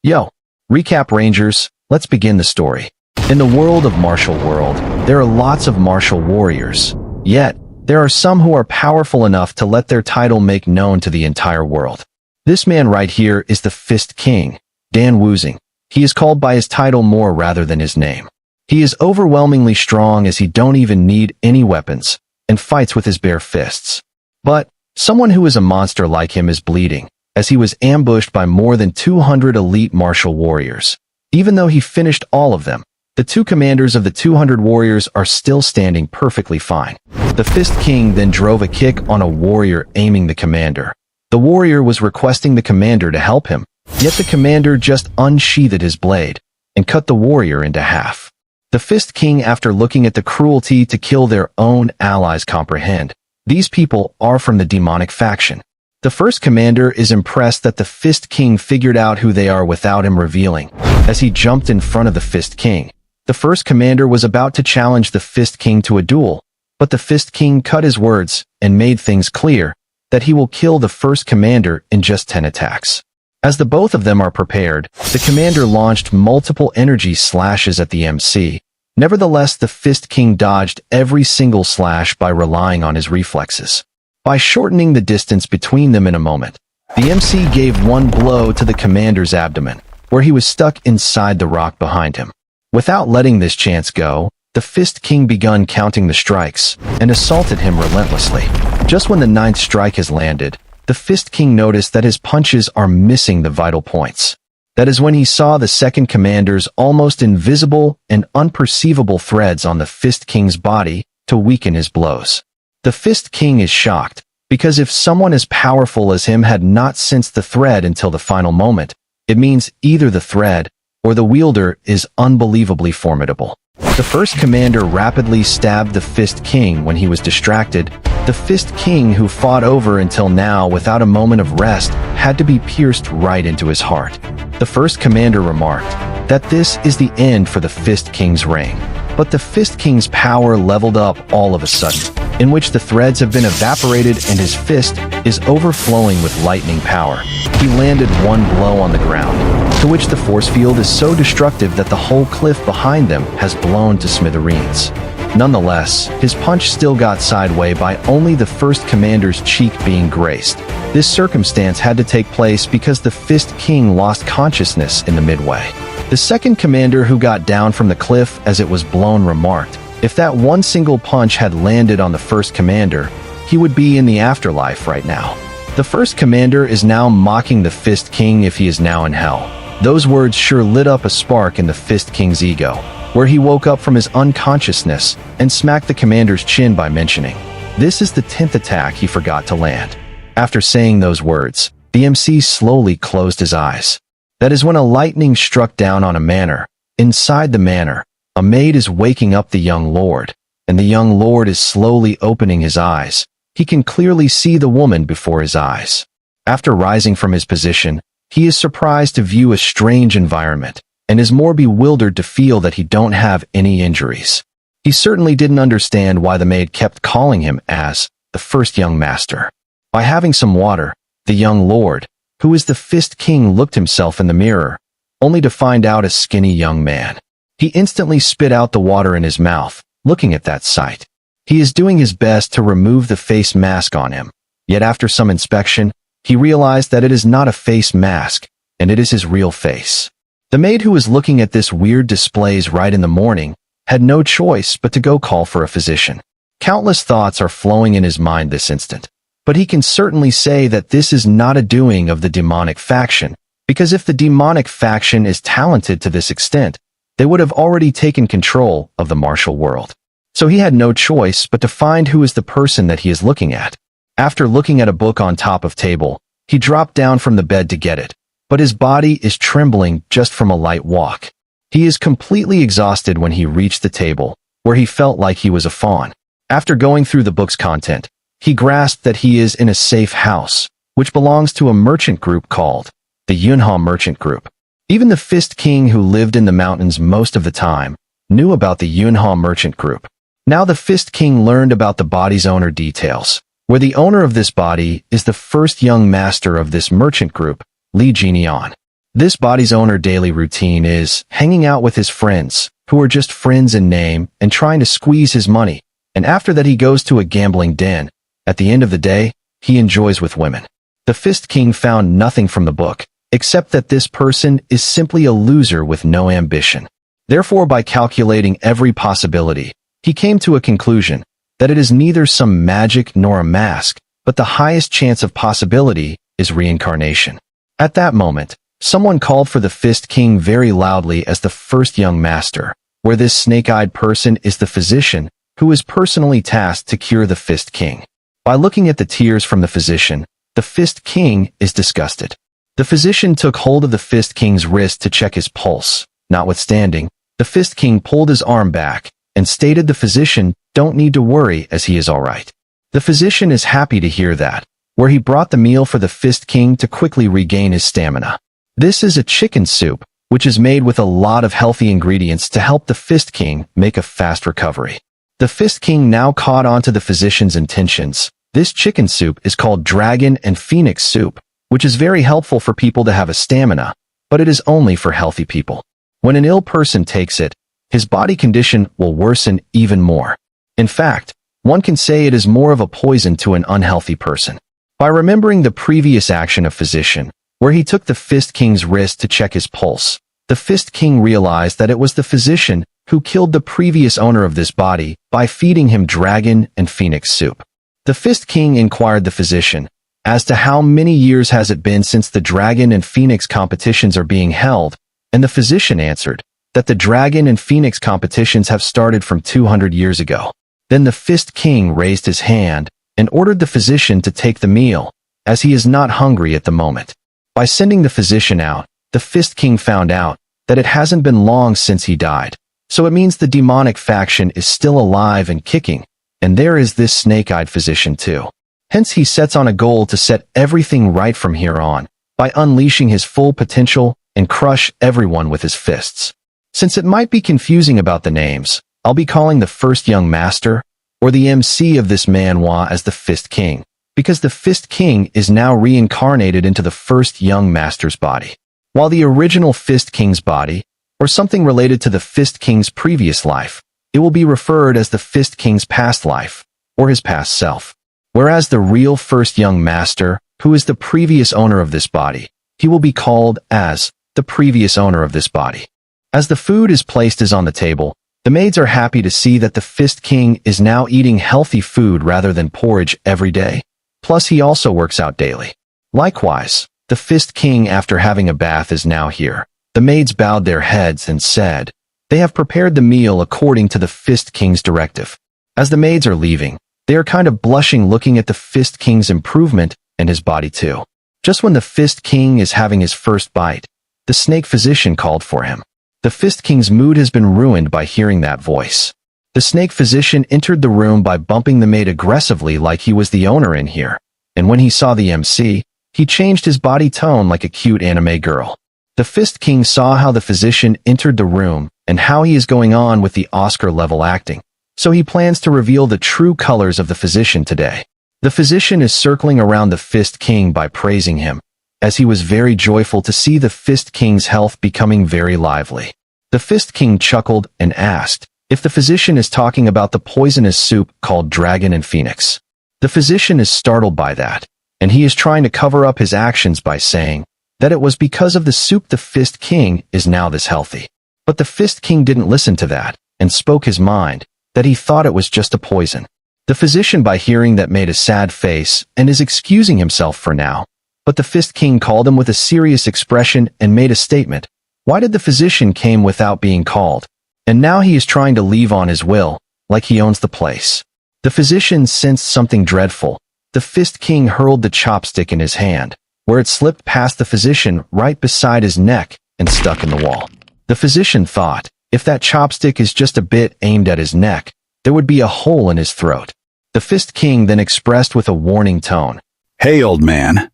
Yo, recap Rangers, let's begin the story. In the world of Martial World, there are lots of martial warriors. Yet, there are some who are powerful enough to let their title make known to the entire world. This man right here is the Fist King, Dan Wuzheng. He is called by his title more rather than his name. He is overwhelmingly strong as he don't even need any weapons, and fights with his bare fists. But, someone who is a monster like him is bleeding, as he was ambushed by more than 200 elite martial warriors. Even though he finished all of them, the two commanders of the 200 warriors are still standing perfectly fine. The Fist King then drove a kick on a warrior aiming the commander. The warrior was requesting the commander to help him, yet the commander just unsheathed his blade and cut the warrior into half. The Fist King, after looking at the cruelty to kill their own allies, comprehend. These people are from the demonic faction. The first commander is impressed that the Fist King figured out who they are without him revealing, as he jumped in front of the Fist King. The first commander was about to challenge the Fist King to a duel, but the Fist King cut his words and made things clear that he will kill the first commander in just 10 attacks. As the both of them are prepared, the commander launched multiple energy slashes at the MC. Nevertheless, the Fist King dodged every single slash by relying on his reflexes. By shortening the distance between them in a moment, the MC gave one blow to the commander's abdomen, where he was stuck inside the rock behind him. Without letting this chance go, the Fist King begun counting the strikes and assaulted him relentlessly. Just when the 9th strike has landed, the Fist King noticed that his punches are missing the vital points. That is when he saw the second commander's almost invisible and unperceivable threads on the Fist King's body to weaken his blows. The Fist King is shocked, because if someone as powerful as him had not sensed the thread until the final moment, it means either the thread or the wielder is unbelievably formidable. The first commander rapidly stabbed the Fist King when he was distracted. The Fist King, who fought over until now without a moment of rest, had to be pierced right into his heart. The first commander remarked that this is the end for the Fist King's reign. But the Fist King's power leveled up all of a sudden, in which the threads have been evaporated and his fist is overflowing with lightning power. He landed one blow on the ground, to which the force field is so destructive that the whole cliff behind them has blown to smithereens. Nonetheless, his punch still got sideways by only the first commander's cheek being grazed. This circumstance had to take place because the Fist King lost consciousness in the midway. The second commander, who got down from the cliff as it was blown, remarked, if that one single punch had landed on the first commander, he would be in the afterlife right now. The first commander is now mocking the Fist King if he is now in hell. Those words sure lit up a spark in the Fist King's ego, where he woke up from his unconsciousness and smacked the commander's chin by mentioning, this is the 10th attack he forgot to land. After saying those words, the MC slowly closed his eyes. That is when a lightning struck down on a manor. Inside the manor, a maid is waking up the young lord, and the young lord is slowly opening his eyes. He can clearly see the woman before his eyes. After rising from his position, he is surprised to view a strange environment, and is more bewildered to feel that he don't have any injuries. He certainly didn't understand why the maid kept calling him as the first young master. By having some water, the young lord, who is the Fist King, looked himself in the mirror, only to find out a skinny young man. He instantly spit out the water in his mouth, looking at that sight. He is doing his best to remove the face mask on him, yet after some inspection, he realized that it is not a face mask, and it is his real face. The maid, who was looking at this weird displays right in the morning, had no choice but to go call for a physician. Countless thoughts are flowing in his mind this instant. But he can certainly say that this is not a doing of the demonic faction, because if the demonic faction is talented to this extent, they would have already taken control of the martial world. So he had no choice but to find who is the person that he is looking at. After looking at a book on top of table, he dropped down from the bed to get it, but his body is trembling just from a light walk. He is completely exhausted when he reached the table, where he felt like he was a fawn. After going through the book's content, he grasped that he is in a safe house, which belongs to a merchant group called the Yunhua Merchant Group. Even the Fist King, who lived in the mountains most of the time, knew about the Yunhua Merchant Group. Now the Fist King learned about the body's owner details, where the owner of this body is the first young master of this merchant group, Li Jinian. This body's owner daily routine is hanging out with his friends, who are just friends in name, and trying to squeeze his money. And after that he goes to a gambling den. At the end of the day, he enjoys with women. The Fist King found nothing from the book, except that this person is simply a loser with no ambition. Therefore, by calculating every possibility, he came to a conclusion that it is neither some magic nor a mask, but the highest chance of possibility is reincarnation. At that moment, someone called for the Fist King very loudly as the first young master, where this snake-eyed person is the physician who is personally tasked to cure the Fist King. By looking at the tears from the physician, the Fist King is disgusted. The physician took hold of the Fist King's wrist to check his pulse. Notwithstanding, the Fist King pulled his arm back and stated the physician don't need to worry as he is all right. The physician is happy to hear that, where he brought the meal for the Fist King to quickly regain his stamina. This is a chicken soup, which is made with a lot of healthy ingredients to help the Fist King make a fast recovery. The Fist King now caught on to the physician's intentions. This chicken soup is called Dragon and Phoenix soup, which is very helpful for people to have a stamina, but it is only for healthy people. When an ill person takes it, his body condition will worsen even more. In fact, one can say it is more of a poison to an unhealthy person. By remembering the previous action of physician, where he took the Fist King's wrist to check his pulse, the Fist King realized that it was the physician who killed the previous owner of this body by feeding him Dragon and Phoenix soup. The Fist King inquired the physician as to how many years has it been since the Dragon and Phoenix competitions are being held, and the physician answered that the Dragon and Phoenix competitions have started from 200 years ago. Then the Fist King raised his hand and ordered the physician to take the meal, as he is not hungry at the moment. By sending the physician out, the Fist King found out that it hasn't been long since he died, so it means the demonic faction is still alive and kicking, and there is this snake-eyed physician too. Hence he sets on a goal to set everything right from here on, by unleashing his full potential and crush everyone with his fists. Since it might be confusing about the names, I'll be calling the first young master, or the MC of this manhwa as the Fist King, because the Fist King is now reincarnated into the first young master's body. While the original Fist King's body, or something related to the Fist King's previous life, it will be referred as the Fist King's past life, or his past self. Whereas the real first young master, who is the previous owner of this body, he will be called as the previous owner of this body. As the food is placed on the table, the maids are happy to see that the Fist King is now eating healthy food rather than porridge every day. Plus, he also works out daily. Likewise, the Fist King, after having a bath, is now here. The maids bowed their heads and said, they have prepared the meal according to the Fist King's directive. As the maids are leaving, they are kind of blushing looking at the Fist King's improvement and his body too. Just when the Fist King is having his first bite, the snake physician called for him. The Fist King's mood has been ruined by hearing that voice. The snake physician entered the room by bumping the maid aggressively like he was the owner in here, and when he saw the MC, he changed his body tone like a cute anime girl. The Fist King saw how the physician entered the room and how he is going on with the Oscar-level acting, so he plans to reveal the true colors of the physician today. The physician is circling around the Fist King by praising him, as he was very joyful to see the Fist King's health becoming very lively. The Fist King chuckled and asked if the physician is talking about the poisonous soup called Dragon and Phoenix. The physician is startled by that, and he is trying to cover up his actions by saying that it was because of the soup the Fist King is now this healthy. But the Fist King didn't listen to that, and spoke his mind, that he thought it was just a poison. The physician, by hearing that, made a sad face and is excusing himself for now. But the Fist King called him with a serious expression and made a statement. Why did the physician came without being called? And now he is trying to leave on his will, like he owns the place. The physician sensed something dreadful. The Fist King hurled the chopstick in his hand, where it slipped past the physician right beside his neck and stuck in the wall. The physician thought, if that chopstick is just a bit aimed at his neck, there would be a hole in his throat. The Fist King then expressed with a warning tone, "Hey, old man.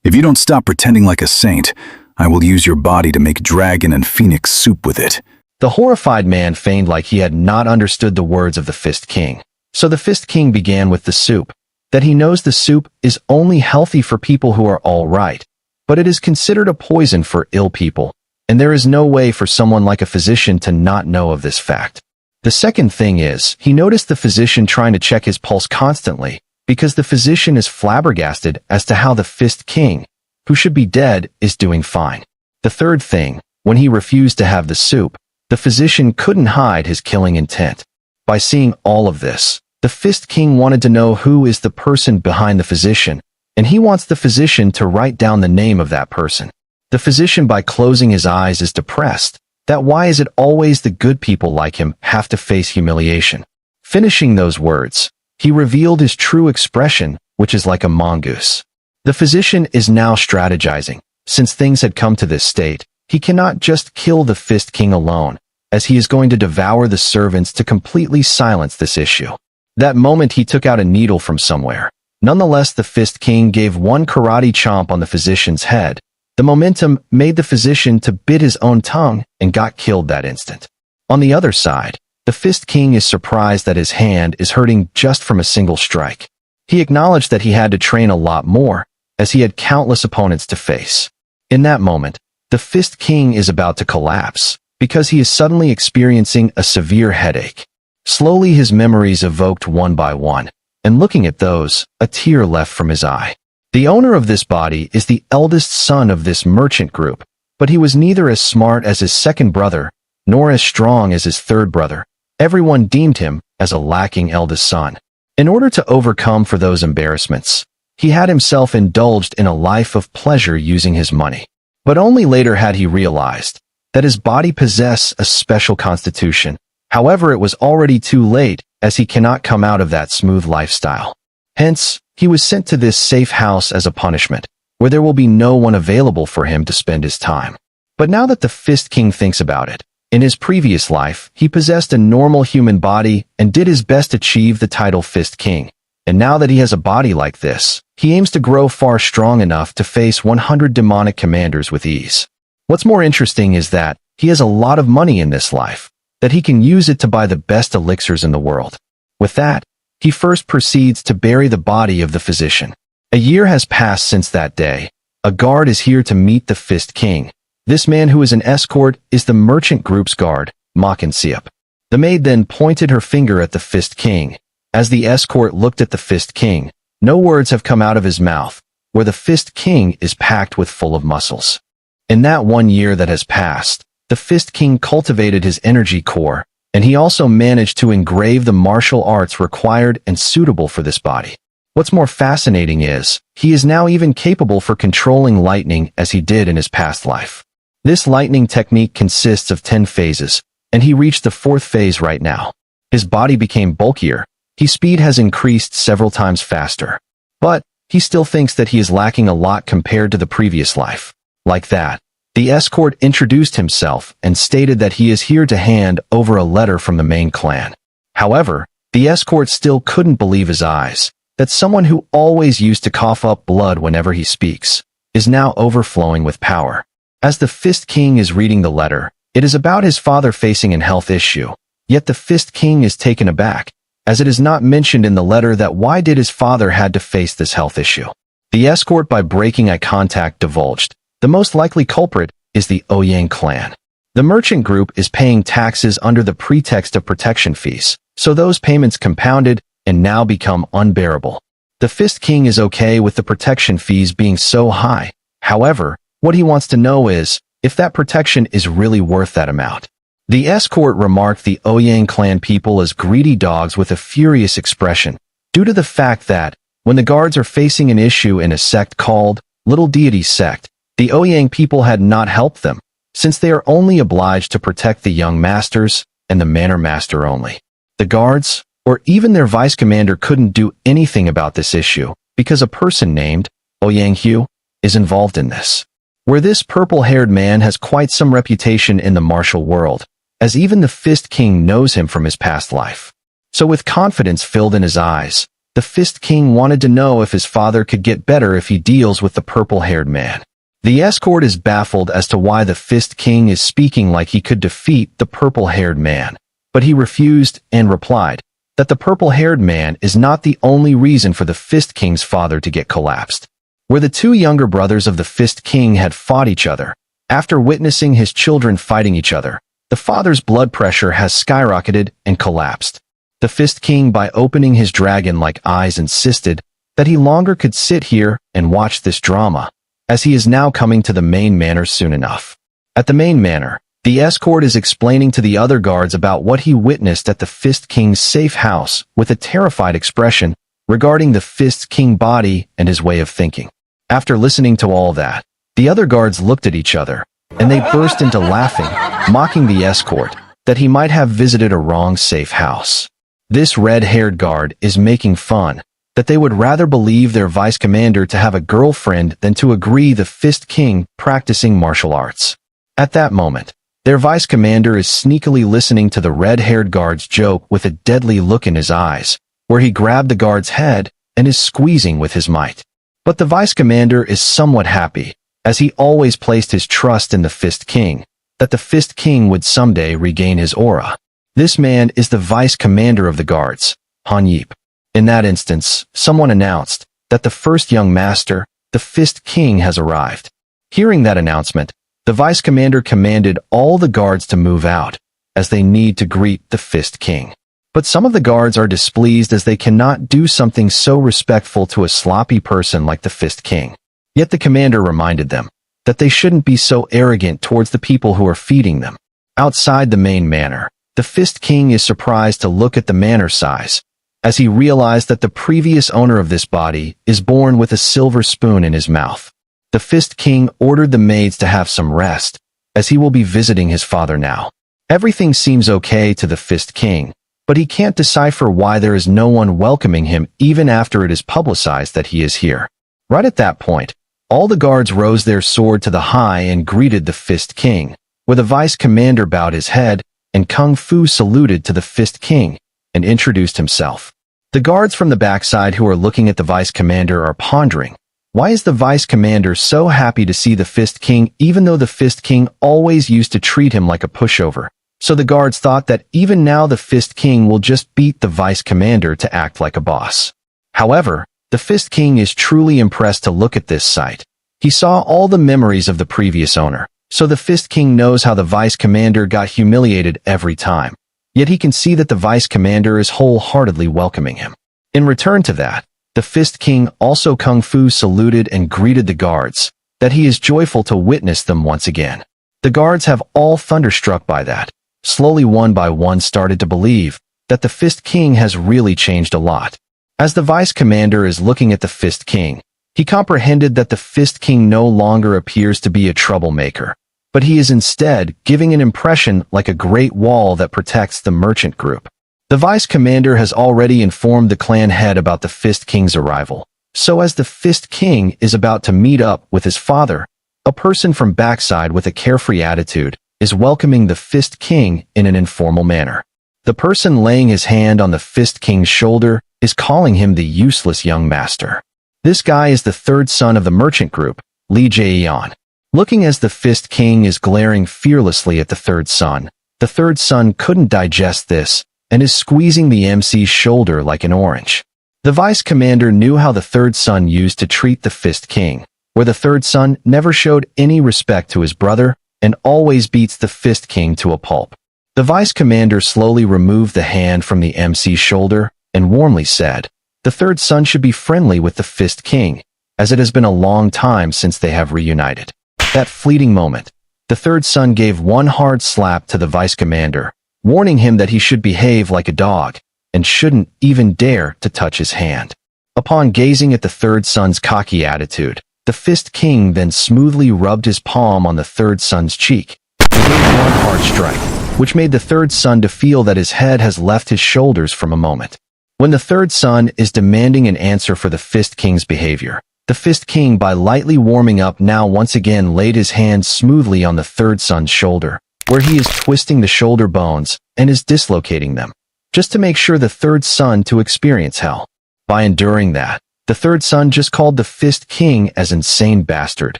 If you don't stop pretending like a saint, I will use your body to make Dragon and Phoenix soup with it." The horrified man feigned like he had not understood the words of the Fist King. So the Fist King began with the soup, that he knows the soup is only healthy for people who are all right, but it is considered a poison for ill people, and there is no way for someone like a physician to not know of this fact. The second thing is, he noticed the physician trying to check his pulse constantly, because the physician is flabbergasted as to how the Fist King, who should be dead, is doing fine. The third thing, when he refused to have the soup, the physician couldn't hide his killing intent. By seeing all of this, the Fist King wanted to know who is the person behind the physician, and he wants the physician to write down the name of that person. The physician, by closing his eyes, is depressed. That why is it always the good people like him have to face humiliation? Finishing those words, he revealed his true expression, which is like a mongoose. The physician is now strategizing. Since things had come to this state, he cannot just kill the Fist King alone, as he is going to devour the servants to completely silence this issue. That moment he took out a needle from somewhere. Nonetheless, the Fist King gave one karate chomp on the physician's head. The momentum made the physician to bit his own tongue and got killed that instant. On the other side, the Fist King is surprised that his hand is hurting just from a single strike. He acknowledged that he had to train a lot more, as he had countless opponents to face. In that moment, the Fist King is about to collapse, because he is suddenly experiencing a severe headache. Slowly his memories evoked one by one, and looking at those, a tear left from his eye. The owner of this body is the eldest son of this merchant group, but he was neither as smart as his second brother, nor as strong as his third brother. Everyone deemed him as a lacking eldest son. In order to overcome for those embarrassments, he had himself indulged in a life of pleasure using his money. But only later had he realized that his body possessed a special constitution. However, it was already too late, as he cannot come out of that smooth lifestyle. Hence, he was sent to this safe house as a punishment, where there will be no one available for him to spend his time. But now that the Fist King thinks about it, in his previous life, he possessed a normal human body and did his best to achieve the title Fist King. And now that he has a body like this, he aims to grow far strong enough to face 100 demonic commanders with ease. What's more interesting is that he has a lot of money in this life, that he can use it to buy the best elixirs in the world. With that, he first proceeds to bury the body of the physician. A year has passed since that day. A guard is here to meet the Fist King. This man, who is an escort, is the merchant group's guard, Makansiap. The maid then pointed her finger at the Fist King. As the escort looked at the Fist King, no words have come out of his mouth, where the Fist King is packed with full of muscles. In that 1 year that has passed, the Fist King cultivated his energy core, and he also managed to engrave the martial arts required and suitable for this body. What's more fascinating is, he is now even capable for controlling lightning as he did in his past life. This lightning technique consists of 10 phases, and he reached the 4th phase right now. His body became bulkier, his speed has increased several times faster. But, he still thinks that he is lacking a lot compared to the previous life. Like that, the escort introduced himself and stated that he is here to hand over a letter from the main clan. However, the escort still couldn't believe his eyes, that someone who always used to cough up blood whenever he speaks, is now overflowing with power. As the Fist King is reading the letter, it is about his father facing an health issue, yet the Fist King is taken aback, as it is not mentioned in the letter that why did his father had to face this health issue. The escort, by breaking eye contact, divulged the most likely culprit is the Ouyang clan. The merchant group is paying taxes under the pretext of protection fees, so those payments compounded and now become unbearable. The Fist King is okay with the protection fees being so high. However, what he wants to know is if that protection is really worth that amount. The escort remarked the Ouyang clan people as greedy dogs with a furious expression, due to the fact that, when the guards are facing an issue in a sect called Little Deity Sect, the Ouyang people had not helped them, since they are only obliged to protect the young masters and the manor master only. The guards, or even their vice commander, couldn't do anything about this issue, because a person named Ouyang Hu is involved in this. Where this purple-haired man has quite some reputation in the martial world, as even the Fist King knows him from his past life. So with confidence filled in his eyes, the Fist King wanted to know if his father could get better if he deals with the purple-haired man. The escort is baffled as to why the Fist King is speaking like he could defeat the purple-haired man, but he refused and replied that the purple-haired man is not the only reason for the Fist King's father to get collapsed. where the two younger brothers of the Fist King had fought each other. After witnessing his children fighting each other, the father's blood pressure has skyrocketed and collapsed. The Fist King, by opening his dragon-like eyes, insisted that he longer could sit here and watch this drama, as he is now coming to the main manor soon enough. At the main manor, the escort is explaining to the other guards about what he witnessed at the Fist King's safe house with a terrified expression regarding the Fist King body and his way of thinking. After listening to all that, the other guards looked at each other, and they burst into laughing, mocking the escort that he might have visited a wrong safe house. This red-haired guard is making fun that they would rather believe their vice commander to have a girlfriend than to agree the Fist King practicing martial arts. At that moment, their vice commander is sneakily listening to the red-haired guard's joke with a deadly look in his eyes, where he grabbed the guard's head and is squeezing with his might. But the vice commander is somewhat happy, as he always placed his trust in the Fist King, that the Fist King would someday regain his aura. This man is the vice commander of the guards, Han Yip. In that instance, someone announced that the first young master, the Fist King, has arrived. Hearing that announcement, the vice commander commanded all the guards to move out, as they need to greet the Fist King. But some of the guards are displeased as they cannot do something so respectful to a sloppy person like the Fist King. Yet the commander reminded them that they shouldn't be so arrogant towards the people who are feeding them. Outside the main manor, the Fist King is surprised to look at the manor size, as he realized that the previous owner of this body is born with a silver spoon in his mouth. The Fist King ordered the maids to have some rest, as he will be visiting his father now. Everything seems okay to the Fist King, but he can't decipher why there is no one welcoming him even after it is publicized that he is here. Right at that point, all the guards rose their sword to the high and greeted the Fist King, where the vice commander bowed his head, and Kung Fu saluted to the Fist King and introduced himself. The guards from the backside who are looking at the vice commander are pondering, why is the vice commander so happy to see the Fist King even though the Fist King always used to treat him like a pushover? So the guards thought that even now the Fist King will just beat the vice commander to act like a boss. However, the Fist King is truly impressed to look at this sight. He saw all the memories of the previous owner, so the Fist King knows how the vice commander got humiliated every time. Yet he can see that the vice commander is wholeheartedly welcoming him. In return to that, the Fist King also Kung Fu saluted and greeted the guards, that he is joyful to witness them once again. The guards have all thunderstruck by that. Slowly one by one started to believe that the Fist King has really changed a lot. As the vice commander is looking at the Fist King, he comprehended that the Fist King no longer appears to be a troublemaker, but he is instead giving an impression like a great wall that protects the merchant group. The vice commander has already informed the clan head about the Fist King's arrival, so as the Fist King is about to meet up with his father, a person from backside with a carefree attitude is welcoming the Fist King in an informal manner. The person laying his hand on the Fist King's shoulder is calling him the useless young master. This guy is the third son of the merchant group, Li Jieyan. Looking as the Fist King is glaring fearlessly at the third son couldn't digest this and is squeezing the MC's shoulder like an orange. The vice commander knew how the third son used to treat the Fist King, where the third son never showed any respect to his brother and always beats the Fist King to a pulp. The vice commander slowly removed the hand from the MC's shoulder and warmly said, the third son should be friendly with the Fist King, as it has been a long time since they have reunited. That fleeting moment, the third son gave one hard slap to the vice commander, warning him that he should behave like a dog and shouldn't even dare to touch his hand. Upon gazing at the third son's cocky attitude, the Fist King then smoothly rubbed his palm on the third son's cheek and gave one hard strike, which made the third son to feel that his head has left his shoulders from a moment. When the third son is demanding an answer for the Fist King's behavior, the Fist King, by lightly warming up now once again, laid his hand smoothly on the third son's shoulder, where he is twisting the shoulder bones and is dislocating them, just to make sure the third son to experience hell. By enduring that, the third son just called the Fist King as insane bastard.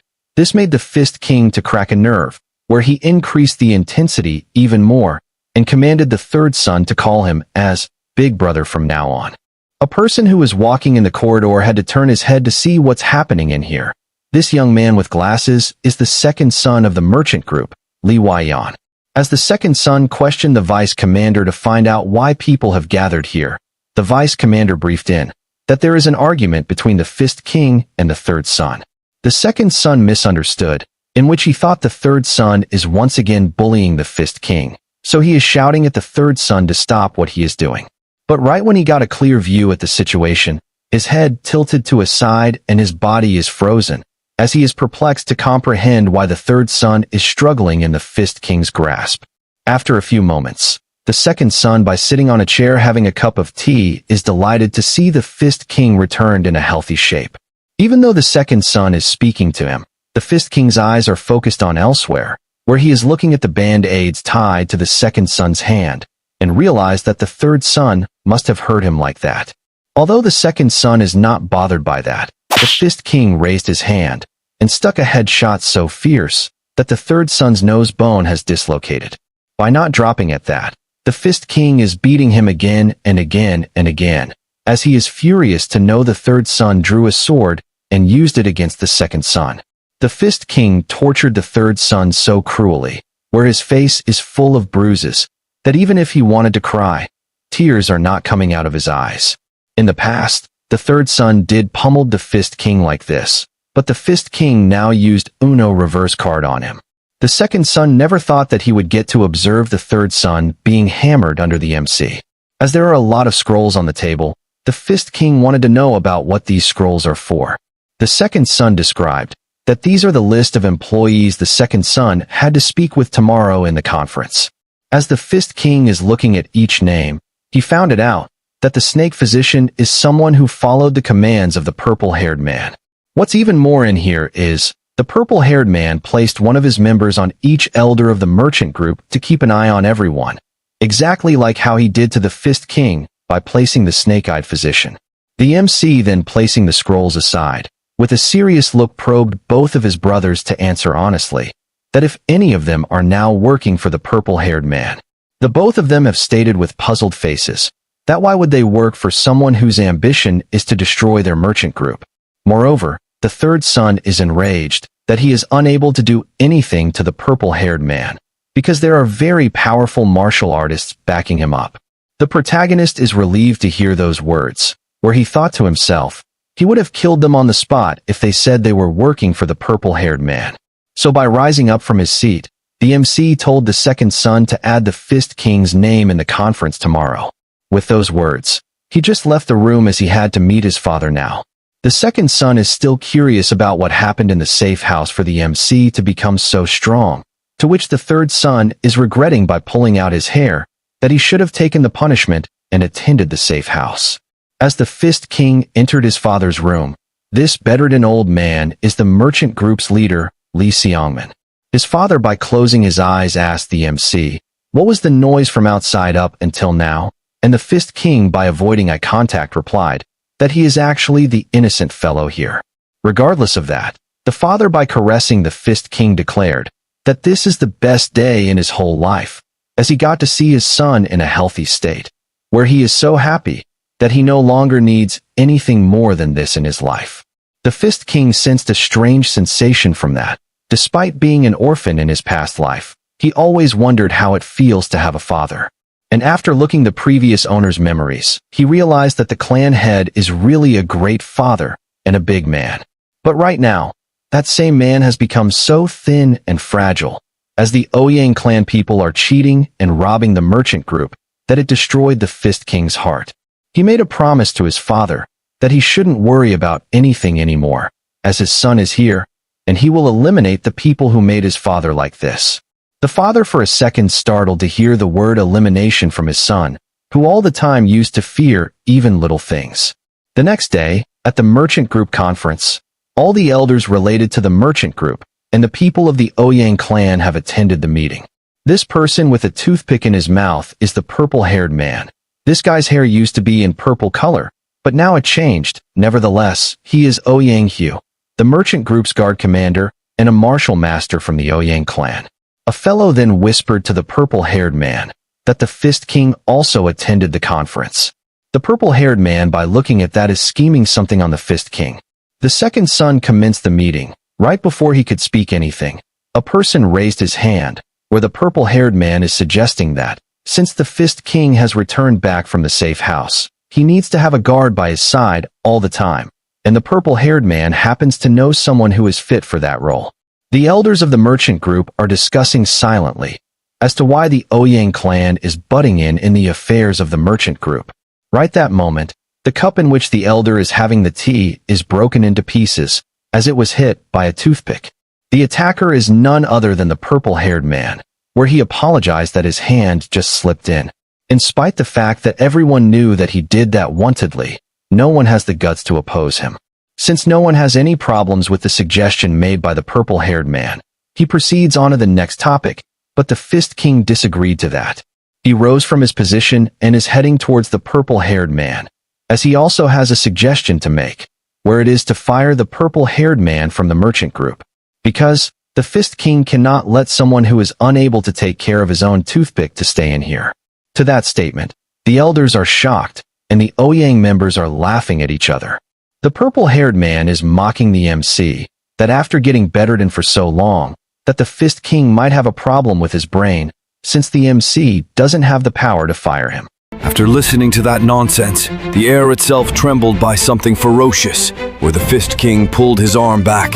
This made the Fist King to crack a nerve, where he increased the intensity even more and commanded the third son to call him as Big Brother from now on. A person who was walking in the corridor had to turn his head to see what's happening in here. This young man with glasses is the second son of the merchant group, Li Waiyan. As the second son questioned the vice commander to find out why people have gathered here, the vice commander briefed in that there is an argument between the Fist King and the third son. The second son misunderstood, in which he thought the third son is once again bullying the Fist King, so he is shouting at the third son to stop what he is doing. But right when he got a clear view at the situation, his head tilted to a side and his body is frozen, as he is perplexed to comprehend why the third son is struggling in the Fist King's grasp. After a few moments, the second son, by sitting on a chair having a cup of tea, is delighted to see the Fist King returned in a healthy shape. Even though the second son is speaking to him, the Fist King's eyes are focused on elsewhere, where he is looking at the band-aids tied to the second son's hand, and realized that the third son must have hurt him like that. Although the second son is not bothered by that, the Fist King raised his hand and stuck a headshot so fierce that the third son's nose bone has dislocated. By not dropping at that, the Fist King is beating him again and again and again, as he is furious to know the third son drew a sword and used it against the second son. The Fist King tortured the third son so cruelly, where his face is full of bruises, that even if he wanted to cry, tears are not coming out of his eyes. In the past, the third son did pummeled the Fist King like this, but the Fist King now used Uno reverse card on him. The second son never thought that he would get to observe the third son being hammered under the MC. As there are a lot of scrolls on the table, the Fist King wanted to know about what these scrolls are for. The second son described that these are the list of employees the second son had to speak with tomorrow in the conference. As the Fist King is looking at each name, he found it out that the snake physician is someone who followed the commands of the purple-haired man. What's even more in here is, the purple-haired man placed one of his members on each elder of the merchant group to keep an eye on everyone, exactly like how he did to the Fist King by placing the snake-eyed physician. The MC then, placing the scrolls aside, with a serious look probed both of his brothers to answer honestly, that if any of them are now working for the purple-haired man. The both of them have stated with puzzled faces that why would they work for someone whose ambition is to destroy their merchant group. Moreover, the third son is enraged that he is unable to do anything to the purple-haired man, because there are very powerful martial artists backing him up. The protagonist is relieved to hear those words, where he thought to himself, he would have killed them on the spot if they said they were working for the purple-haired man. So by rising up from his seat, the MC told the second son to add the Fist King's name in the conference tomorrow. With those words, he just left the room as he had to meet his father now. The second son is still curious about what happened in the safe house for the MC to become so strong, to which the third son is regretting by pulling out his hair that he should have taken the punishment and attended the safe house. As the Fist King entered his father's room, this bedridden old man is the merchant group's leader, Li Xiangman. His father, by closing his eyes, asked the MC, what was the noise from outside up until now? And the Fist King, by avoiding eye contact, replied that he is actually the innocent fellow here. Regardless of that, the father, by caressing the Fist King, declared that this is the best day in his whole life, as he got to see his son in a healthy state, where he is so happy that he no longer needs anything more than this in his life. The Fist King sensed a strange sensation from that. Despite being an orphan in his past life, he always wondered how it feels to have a father. And after looking the previous owner's memories, he realized that the clan head is really a great father and a big man. But right now, that same man has become so thin and fragile, as the Ouyang clan people are cheating and robbing the merchant group, that it destroyed the Fist King's heart. He made a promise to his father that he shouldn't worry about anything anymore, as his son is here, and he will eliminate the people who made his father like this. The father for a second startled to hear the word elimination from his son, who all the time used to fear even little things. The next day, at the merchant group conference, all the elders related to the merchant group and the people of the Ouyang clan have attended the meeting. This person with a toothpick in his mouth is the purple-haired man. This guy's hair used to be in purple color, but now it changed. Nevertheless, he is Ouyang Hu, the merchant group's guard commander and a martial master from the Ouyang clan. A fellow then whispered to the purple-haired man that the Fist King also attended the conference. The purple-haired man, by looking at that, is scheming something on the Fist King. The second son commenced the meeting. Right before he could speak anything, a person raised his hand, where the purple-haired man is suggesting that, since the Fist King has returned back from the safe house, he needs to have a guard by his side all the time, and the purple-haired man happens to know someone who is fit for that role. The elders of the merchant group are discussing silently as to why the Ouyang clan is butting in the affairs of the merchant group. Right that moment, the cup in which the elder is having the tea is broken into pieces, as it was hit by a toothpick. The attacker is none other than the purple-haired man, where he apologized that his hand just slipped in. In spite the fact that everyone knew that he did that wantedly, no one has the guts to oppose him. Since no one has any problems with the suggestion made by the purple-haired man, he proceeds on to the next topic, but the Fist King disagreed to that. He rose from his position and is heading towards the purple-haired man, as he also has a suggestion to make, where it is to fire the purple-haired man from the merchant group. Because the Fist King cannot let someone who is unable to take care of his own toothpick to stay in here. To that statement, the elders are shocked, and the Ouyang members are laughing at each other. The purple-haired man is mocking the MC, that after getting bettered in for so long, that the Fist King might have a problem with his brain, since the MC doesn't have the power to fire him. After listening to that nonsense, the air itself trembled by something ferocious, where the Fist King pulled his arm back,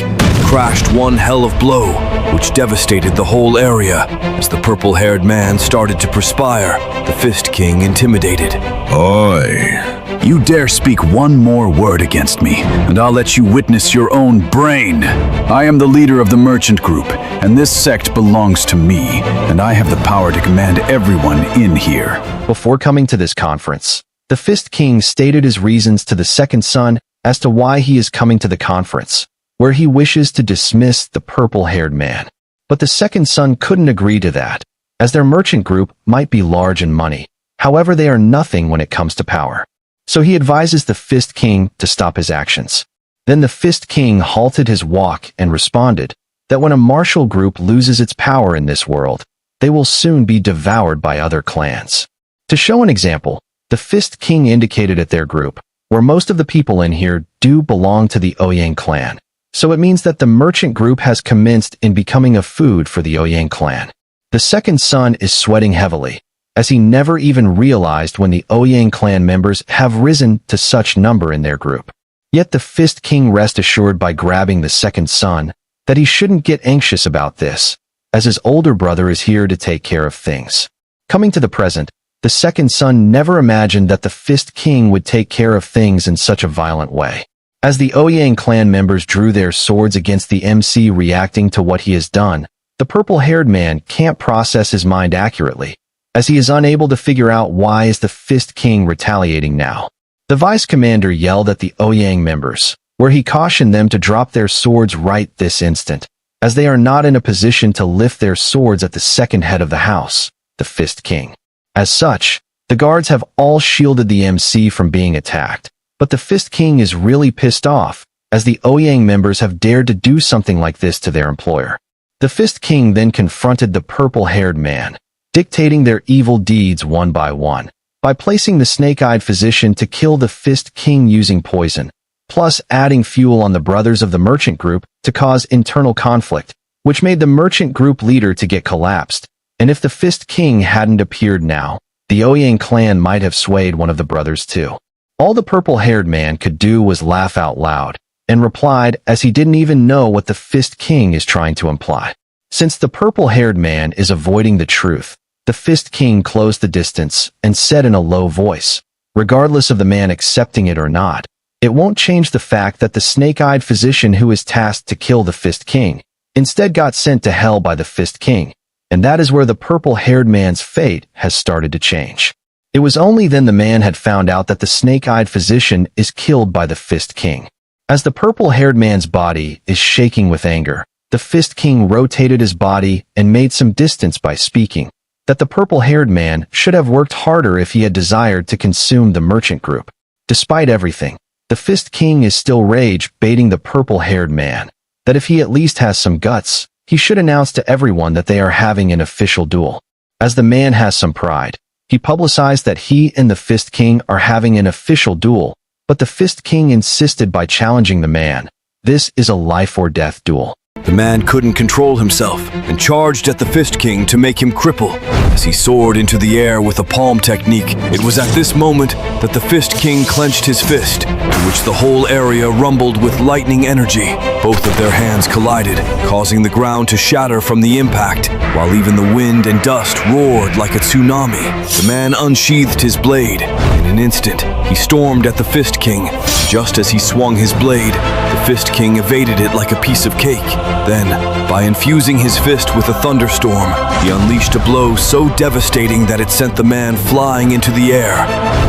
crashed one hell of blow, which devastated the whole area. As the purple-haired man started to perspire, the Fist King intimidated. Oi! You dare speak one more word against me, and I'll let you witness your own brain. I am the leader of the merchant group, and this sect belongs to me, and I have the power to command everyone in here. Before coming to this conference, the Fist King stated his reasons to the second son as to why he is coming to the conference, where he wishes to dismiss the purple-haired man. But the second son couldn't agree to that, as their merchant group might be large in money. However, they are nothing when it comes to power. So he advises the Fist King to stop his actions. Then the Fist King halted his walk and responded that when a martial group loses its power in this world, they will soon be devoured by other clans. To show an example, the Fist King indicated at their group, where most of the people in here do belong to the Ouyang clan. So it means that the merchant group has commenced in becoming a food for the Ouyang clan. The second son is sweating heavily, as he never even realized when the Ouyang clan members have risen to such number in their group. Yet the Fist King rests assured by grabbing the second son that he shouldn't get anxious about this, as his older brother is here to take care of things. Coming to the present, the second son never imagined that the Fist King would take care of things in such a violent way. As the Ouyang clan members drew their swords against the MC reacting to what he has done, the purple-haired man can't process his mind accurately, as he is unable to figure out why is the Fist King retaliating now. The vice commander yelled at the Ouyang members, where he cautioned them to drop their swords right this instant, as they are not in a position to lift their swords at the second head of the house, the Fist King. As such, the guards have all shielded the MC from being attacked, but the Fist King is really pissed off, as the Ouyang members have dared to do something like this to their employer. The Fist King then confronted the purple-haired man, dictating their evil deeds one by placing the snake-eyed physician to kill the Fist King using poison, plus adding fuel on the brothers of the merchant group to cause internal conflict, which made the merchant group leader to get collapsed. And if the Fist King hadn't appeared now, the Ouyang clan might have swayed one of the brothers too. All the purple-haired man could do was laugh out loud, and replied as he didn't even know what the Fist King is trying to imply. Since the purple-haired man is avoiding the truth, the Fist King closed the distance and said in a low voice, regardless of the man accepting it or not, it won't change the fact that the snake-eyed physician who is tasked to kill the Fist King instead got sent to hell by the Fist King, and that is where the purple-haired man's fate has started to change. It was only then the man had found out that the snake-eyed physician is killed by the Fist King. As the purple-haired man's body is shaking with anger, the Fist King rotated his body and made some distance by speaking that the purple-haired man should have worked harder if he had desired to consume the merchant group. Despite everything, the Fist King is still rage-baiting the purple-haired man, that if he at least has some guts, he should announce to everyone that they are having an official duel. As the man has some pride, He publicized that he and the Fist King are having an official duel, but the Fist King insisted by challenging the man. This is a life-or-death duel. The man couldn't control himself and charged at the Fist King to make him cripple. As he soared into the air with a palm technique, it was at this moment that the Fist King clenched his fist, to which the whole area rumbled with lightning energy. Both of their hands collided, causing the ground to shatter from the impact, while even the wind and dust roared like a tsunami. The man unsheathed his blade. In an instant, he stormed at the Fist King. Just as he swung his blade, the Fist King evaded it like a piece of cake. Then, by infusing his fist with a thunderstorm, he unleashed a blow so devastating that it sent the man flying into the air.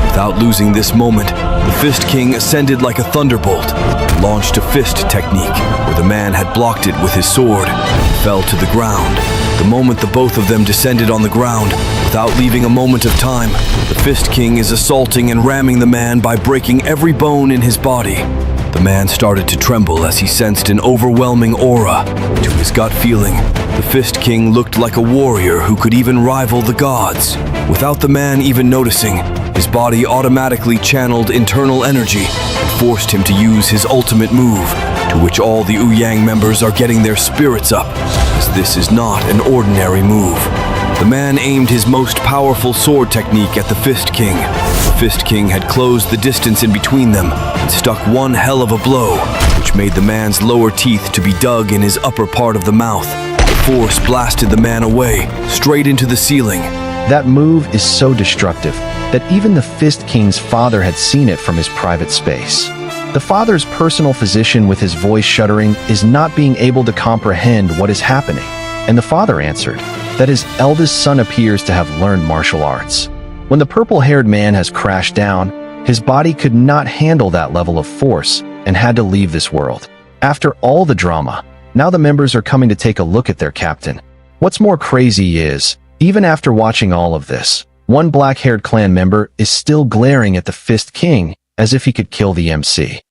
Without losing this moment, the Fist King ascended like a thunderbolt, and launched a fist technique, where the man had blocked it with his sword, and fell to the ground. The moment the both of them descended on the ground, without leaving a moment of time, the Fist King is assaulting and ramming the man by breaking every bone in his body. The man started to tremble as he sensed an overwhelming aura. To his gut feeling, the Fist King looked like a warrior who could even rival the gods. Without the man even noticing, his body automatically channeled internal energy and forced him to use his ultimate move, to which all the Ouyang members are getting their spirits up, as this is not an ordinary move. The man aimed his most powerful sword technique at the Fist King. The Fist King had closed the distance in between them and stuck one hell of a blow, which made the man's lower teeth to be dug in his upper part of the mouth. The force blasted the man away, straight into the ceiling. That move is so destructive that even the Fist King's father had seen it from his private space. The father's personal physician, with his voice shuddering, is not being able to comprehend what is happening, and the father answered that his eldest son appears to have learned martial arts. When the purple-haired man has crashed down, his body could not handle that level of force and had to leave this world. After all the drama, now the members are coming to take a look at their captain. What's more crazy is, even after watching all of this, one black-haired clan member is still glaring at the Fist King as if he could kill the MC.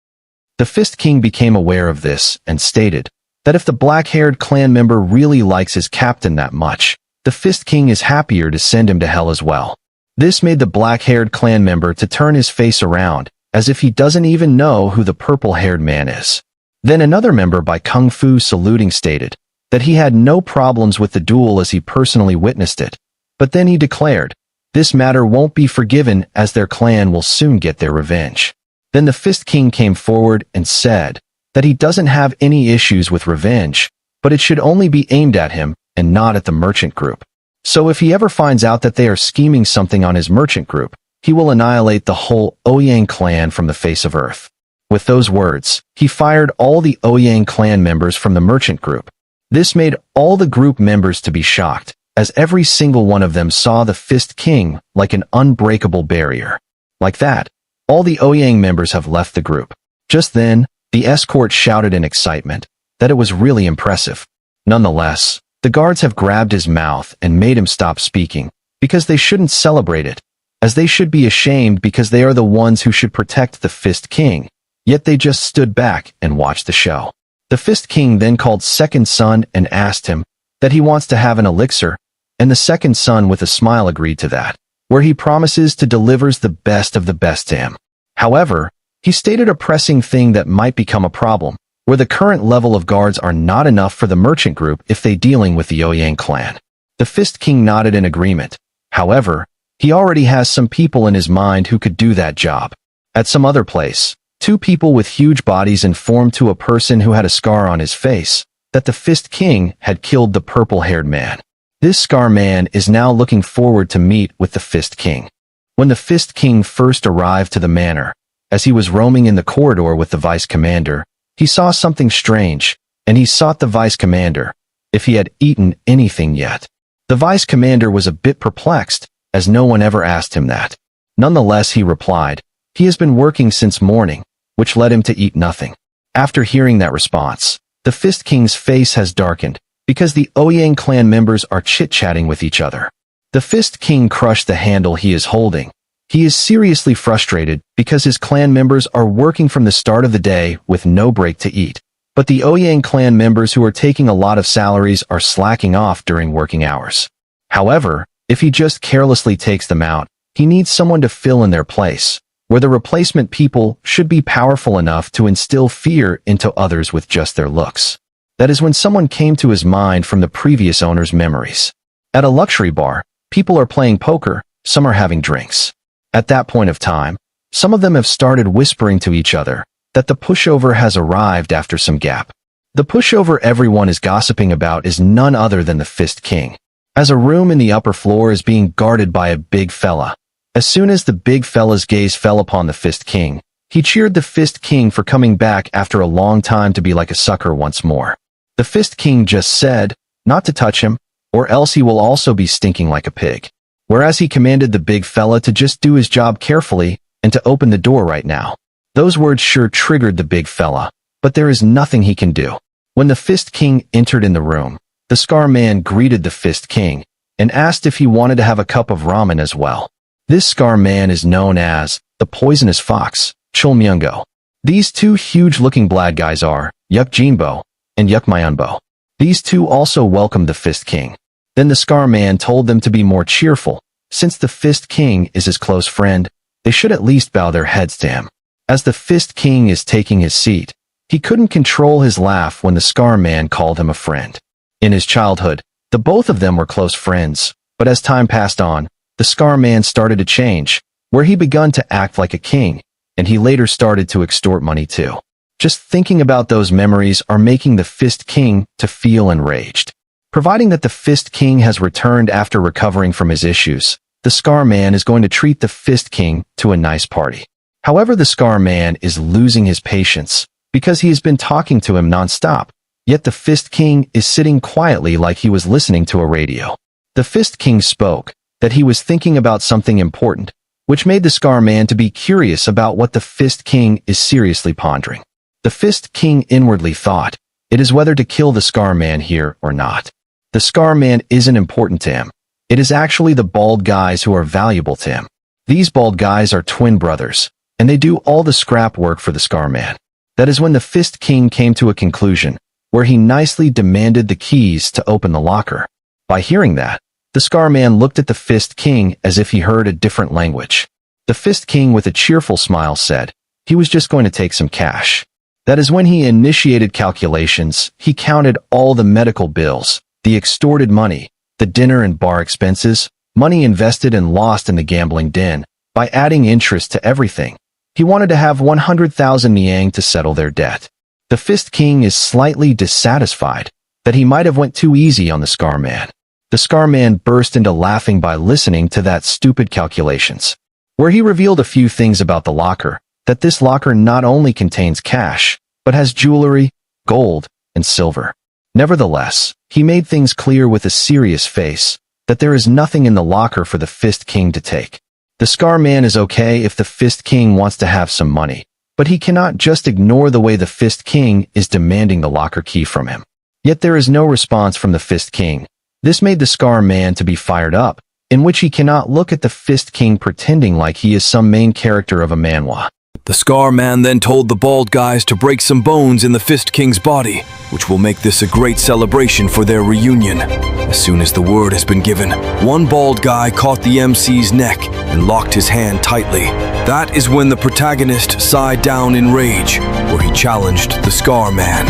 The Fist King became aware of this and stated that if the black-haired clan member really likes his captain that much, the Fist King is happier to send him to hell as well. This made the black-haired clan member to turn his face around, as if he doesn't even know who the purple-haired man is. Then another member by Kung Fu saluting stated that he had no problems with the duel as he personally witnessed it, but then he declared, this matter won't be forgiven as their clan will soon get their revenge. Then the Fist King came forward and said that he doesn't have any issues with revenge, but it should only be aimed at him and not at the merchant group. So if he ever finds out that they are scheming something on his merchant group, he will annihilate the whole Ouyang clan from the face of earth. With those words, he fired all the Ouyang clan members from the merchant group. This made all the group members to be shocked, as every single one of them saw the Fist King like an unbreakable barrier. Like that, all the Ouyang members have left the group. Just then, the escort shouted in excitement that it was really impressive. Nonetheless, the guards have grabbed his mouth and made him stop speaking, because they shouldn't celebrate it, as they should be ashamed because they are the ones who should protect the Fist King, yet they just stood back and watched the show. The Fist King then called second son and asked him that he wants to have an elixir, and the second son with a smile agreed to that, where he promises to delivers the best of the best to him. However, he stated a pressing thing that might become a problem, where the current level of guards are not enough for the merchant group if they dealing with the Ouyang clan. The Fist King nodded in agreement. However, he already has some people in his mind who could do that job. At some other place, two people with huge bodies informed to a person who had a scar on his face that the Fist King had killed the purple-haired man. This scar man is now looking forward to meet with the Fist King. When the Fist King first arrived to the manor, as he was roaming in the corridor with the vice commander, he saw something strange, and he sought the vice commander if he had eaten anything yet. The vice commander was a bit perplexed, as no one ever asked him that. Nonetheless, he replied, he has been working since morning, which led him to eat nothing. After hearing that response, the Fist King's face has darkened, because the Ouyang clan members are chit-chatting with each other. The Fist King crushed the handle he is holding. He is seriously frustrated because his clan members are working from the start of the day with no break to eat. But the Ouyang clan members who are taking a lot of salaries are slacking off during working hours. However, If he just carelessly takes them out, he needs someone to fill in their place, where the replacement people should be powerful enough to instill fear into others with just their looks. That is when someone came to his mind from the previous owner's memories. At a luxury bar, people are playing poker, some are having drinks. At that point of time, some of them have started whispering to each other that the pushover has arrived after some gap. The pushover everyone is gossiping about is none other than the Fist King. As a room in the upper floor is being guarded by a big fella. As soon as the big fella's gaze fell upon the Fist King, he cheered the Fist King for coming back after a long time to be like a sucker once more. The Fist King just said, not to touch him, or else he will also be stinking like a pig. Whereas he commanded the big fella to just do his job carefully and to open the door right now. Those words sure triggered the big fella, but there is nothing he can do. When the Fist King entered in the room, the Scar Man greeted the Fist King and asked if he wanted to have a cup of ramen as well. This Scar Man is known as the Poisonous Fox, Chulmyungo. These two huge-looking bad guys are Yuk Jinbo and Yuk Myunbo. These two also welcomed the Fist King. Then the Scar Man told them to be more cheerful. Since the Fist King is his close friend, they should at least bow their heads to him. As the Fist King is taking his seat, he couldn't control his laugh when the Scar Man called him a friend. In his childhood, the both of them were close friends, but as time passed on, the Scar Man started to change, where he begun to act like a king, and he later started to extort money too. Just thinking about those memories are making the Fist King to feel enraged. Providing that the Fist King has returned after recovering from his issues, the Scar Man is going to treat the Fist King to a nice party. However, the Scar Man is losing his patience because he has been talking to him non-stop, yet the Fist King is sitting quietly like he was listening to a radio. The Fist King spoke that he was thinking about something important, which made the Scar Man to be curious about what the Fist King is seriously pondering. The Fist King inwardly thought, it is whether to kill the Scar Man here or not. The Scar Man isn't important to him. It is actually the bald guys who are valuable to him. These bald guys are twin brothers, and they do all the scrap work for the Scar Man. That is when the Fist King came to a conclusion, where he nicely demanded the keys to open the locker. By hearing that, the Scar Man looked at the Fist King as if he heard a different language. The Fist King with a cheerful smile said, he was just going to take some cash. That is when he initiated calculations. He counted all the medical bills, the extorted money, the dinner and bar expenses, money invested and lost in the gambling den, by adding interest to everything. He wanted to have 100,000 Niang to settle their debt. The Fist King is slightly dissatisfied that he might have went too easy on the Scar Man. The Scar Man burst into laughing by listening to that stupid calculations, where he revealed a few things about the locker, that this locker not only contains cash, but has jewelry, gold, and silver. Nevertheless, he made things clear with a serious face that there is nothing in the locker for the Fist King to take. The Scar Man is okay if the Fist King wants to have some money, but he cannot just ignore the way the Fist King is demanding the locker key from him. Yet there is no response from the Fist King. This made the Scar Man to be fired up, in which he cannot look at the Fist King pretending like he is some main character of a manhwa. The Scar Man then told the bald guys to break some bones in the Fist King's body, which will make this a great celebration for their reunion. As soon as the word has been given, one bald guy caught the MC's neck and locked his hand tightly. That is when the protagonist sighed down in rage, where he challenged the Scar Man.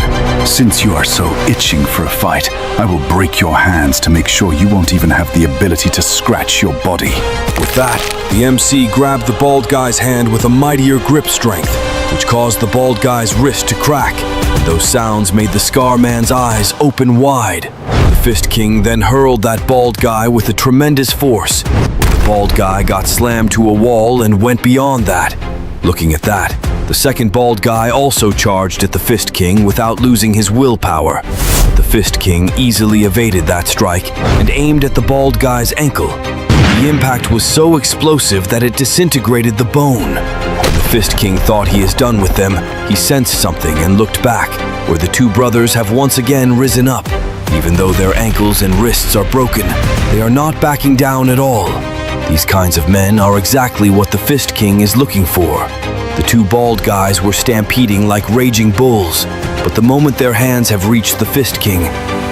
Since you are so itching for a fight, I will break your hands to make sure you won't even have the ability to scratch your body. With that, the MC grabbed the bald guy's hand with a mightier grip strength, which caused the bald guy's wrist to crack. Those sounds made the Scar Man's eyes open wide. The Fist King then hurled that bald guy with a tremendous force. The bald guy got slammed to a wall and went beyond that. Looking at that, the second bald guy also charged at the Fist King without losing his willpower. The Fist King easily evaded that strike and aimed at the bald guy's ankle. The impact was so explosive that it disintegrated the bone. When the Fist King thought he is done with them, he sensed something and looked back, where the two brothers have once again risen up. Even though their ankles and wrists are broken, they are not backing down at all. These kinds of men are exactly what the Fist King is looking for. The two bald guys were stampeding like raging bulls, but the moment their hands have reached the Fist King,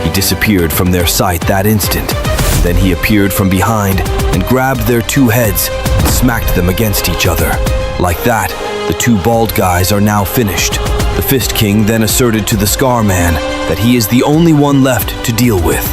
he disappeared from their sight that instant. Then he appeared from behind and grabbed their two heads and smacked them against each other. Like that, the two bald guys are now finished. The Fist King then asserted to the Scar Man that he is the only one left to deal with.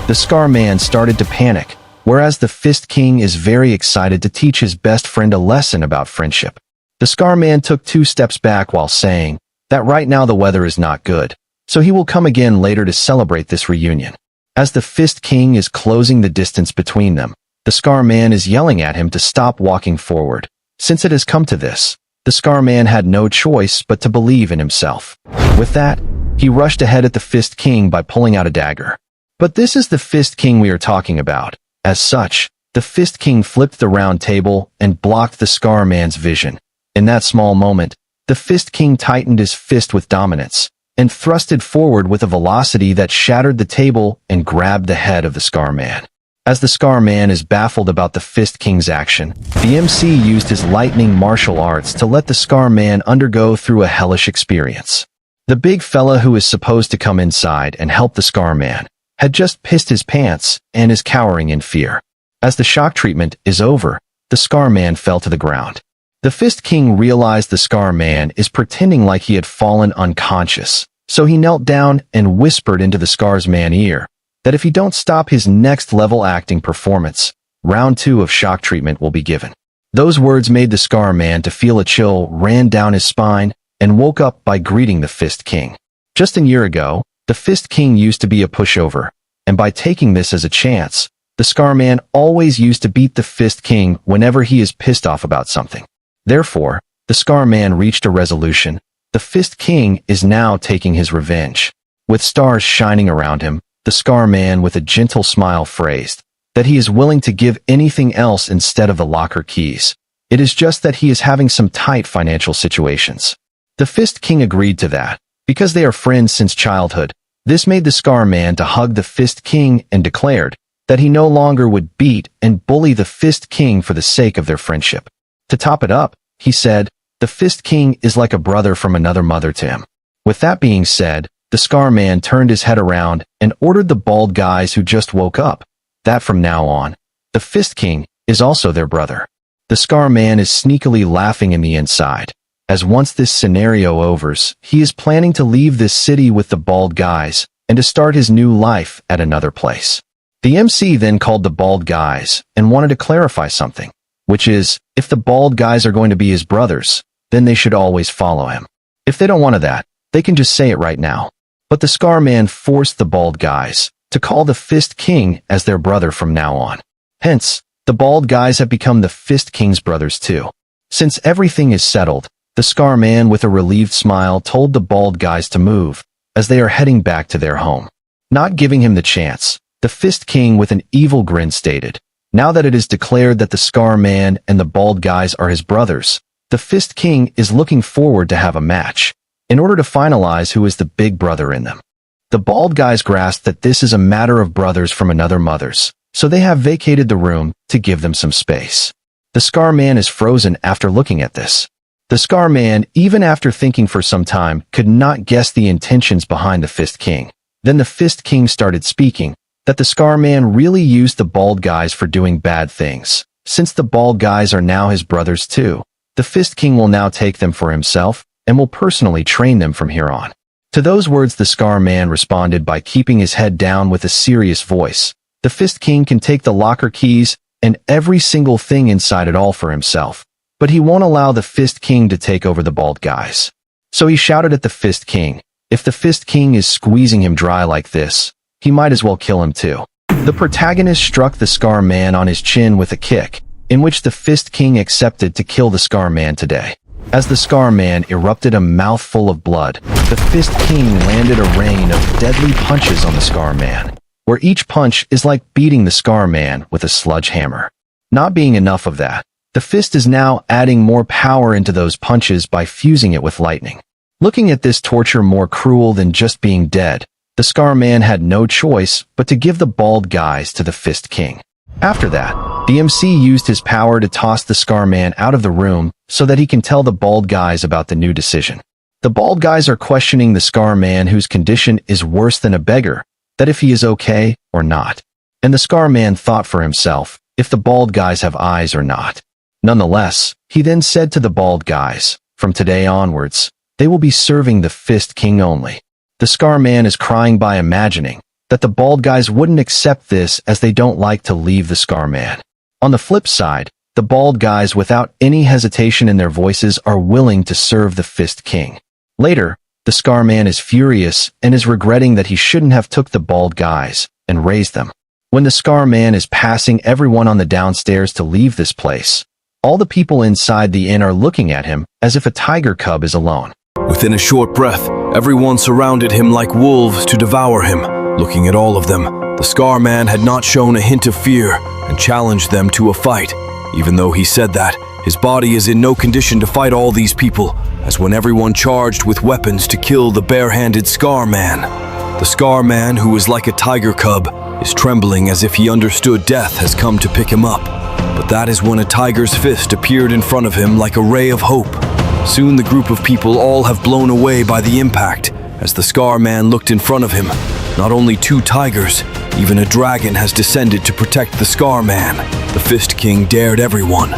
The Scar Man started to panic, whereas the Fist King is very excited to teach his best friend a lesson about friendship. The Scar Man took 2 steps back while saying that right now the weather is not good, so he will come again later to celebrate this reunion. As the Fist King is closing the distance between them, the Scar Man is yelling at him to stop walking forward. Since it has come to this, the Scar Man had no choice but to believe in himself. With that, he rushed ahead at the Fist King by pulling out a dagger. But this is the Fist King we are talking about. As such, the Fist King flipped the round table and blocked the Scar Man's vision. In that small moment, the Fist King tightened his fist with dominance and thrusted forward with a velocity that shattered the table and grabbed the head of the Scar Man. As the Scar Man is baffled about the Fist King's action, the MC used his lightning martial arts to let the Scar Man undergo through a hellish experience. The big fella who is supposed to come inside and help the Scar Man had just pissed his pants and is cowering in fear. As the shock treatment is over, the Scar Man fell to the ground. The Fist King realized the Scar Man is pretending like he had fallen unconscious, so he knelt down and whispered into the Scar Man's ear that if he don't stop his next-level acting performance, round 2 of shock treatment will be given. Those words made the Scar Man to feel a chill ran down his spine and woke up by greeting the Fist King. Just a year ago, the Fist King used to be a pushover, and by taking this as a chance, the Scar Man always used to beat the Fist King whenever he is pissed off about something. Therefore, the Scar Man reached a resolution. The Fist King is now taking his revenge. With stars shining around him, the Scar Man with a gentle smile phrased that he is willing to give anything else instead of the locker keys. It is just that he is having some tight financial situations. The Fist King agreed to that. Because they are friends since childhood, this made the Scar Man to hug the Fist King and declared that he no longer would beat and bully the Fist King for the sake of their friendship. To top it up, he said, the Fist King is like a brother from another mother to him. With that being said, the Scar Man turned his head around and ordered the bald guys who just woke up that from now on, the Fist King is also their brother. The Scar Man is sneakily laughing in the inside, as once this scenario overs, he is planning to leave this city with the bald guys and to start his new life at another place. The MC then called the bald guys and wanted to clarify something, which is, if the bald guys are going to be his brothers, then they should always follow him. If they don't want that, they can just say it right now. But the Scar Man forced the bald guys to call the Fist King as their brother from now on. Hence, the bald guys have become the Fist King's brothers too. Since everything is settled, the Scar Man with a relieved smile told the bald guys to move, as they are heading back to their home. Not giving him the chance, the Fist King with an evil grin stated, now that it is declared that the Scar Man and the bald guys are his brothers, the Fist King is looking forward to have a match, in order to finalize who is the big brother in them. The bald guys grasp that this is a matter of brothers from another mothers, so they have vacated the room to give them some space. The Scar Man is frozen after looking at this. The Scar Man, even after thinking for some time, could not guess the intentions behind the Fist King. Then the Fist King started speaking, that the Scar Man really used the bald guys for doing bad things. Since the bald guys are now his brothers too, the Fist King will now take them for himself and will personally train them from here on. To those words the Scar Man responded by keeping his head down with a serious voice. The Fist King can take the locker keys and every single thing inside it all for himself, but he won't allow the Fist King to take over the bald guys. So he shouted at the Fist King, if the Fist King is squeezing him dry like this, he might as well kill him too. The protagonist struck the Scar Man on his chin with a kick, in which the Fist King accepted to kill the Scar Man today. As the Scar Man erupted a mouthful of blood, the Fist King landed a rain of deadly punches on the Scar Man, where each punch is like beating the Scar Man with a sledgehammer. Not being enough of that, the fist is now adding more power into those punches by fusing it with lightning. Looking at this torture more cruel than just being dead, the Scar Man had no choice but to give the bald guys to the Fist King. After that, the MC used his power to toss the Scar Man out of the room so that he can tell the bald guys about the new decision. The bald guys are questioning the Scar Man whose condition is worse than a beggar, that if he is okay or not. and the Scar Man thought for himself if the bald guys have eyes or not. Nonetheless, he then said to the bald guys, from today onwards, they will be serving the Fist King only. The Scar Man is crying by imagining that the bald guys wouldn't accept this as they don't like to leave the Scar Man. On the flip side, the bald guys without any hesitation in their voices are willing to serve the Fist King. Later, the Scar Man is furious and is regretting that he shouldn't have took the bald guys and raised them. When the Scar Man is passing everyone on the downstairs to leave this place, all the people inside the inn are looking at him as if a tiger cub is alone. Within a short breath, everyone surrounded him like wolves to devour him. Looking at all of them, the Scar Man had not shown a hint of fear and challenged them to a fight. Even though he said that, his body is in no condition to fight all these people, as when everyone charged with weapons to kill the bare-handed Scar Man. The Scar Man, who is like a tiger cub, is trembling as if he understood death has come to pick him up. But that is when a tiger's fist appeared in front of him like a ray of hope. Soon the group of people all have blown away by the impact. As the Scar Man looked in front of him, not only 2 tigers, even a dragon has descended to protect the Scar Man. The Fist King dared everyone.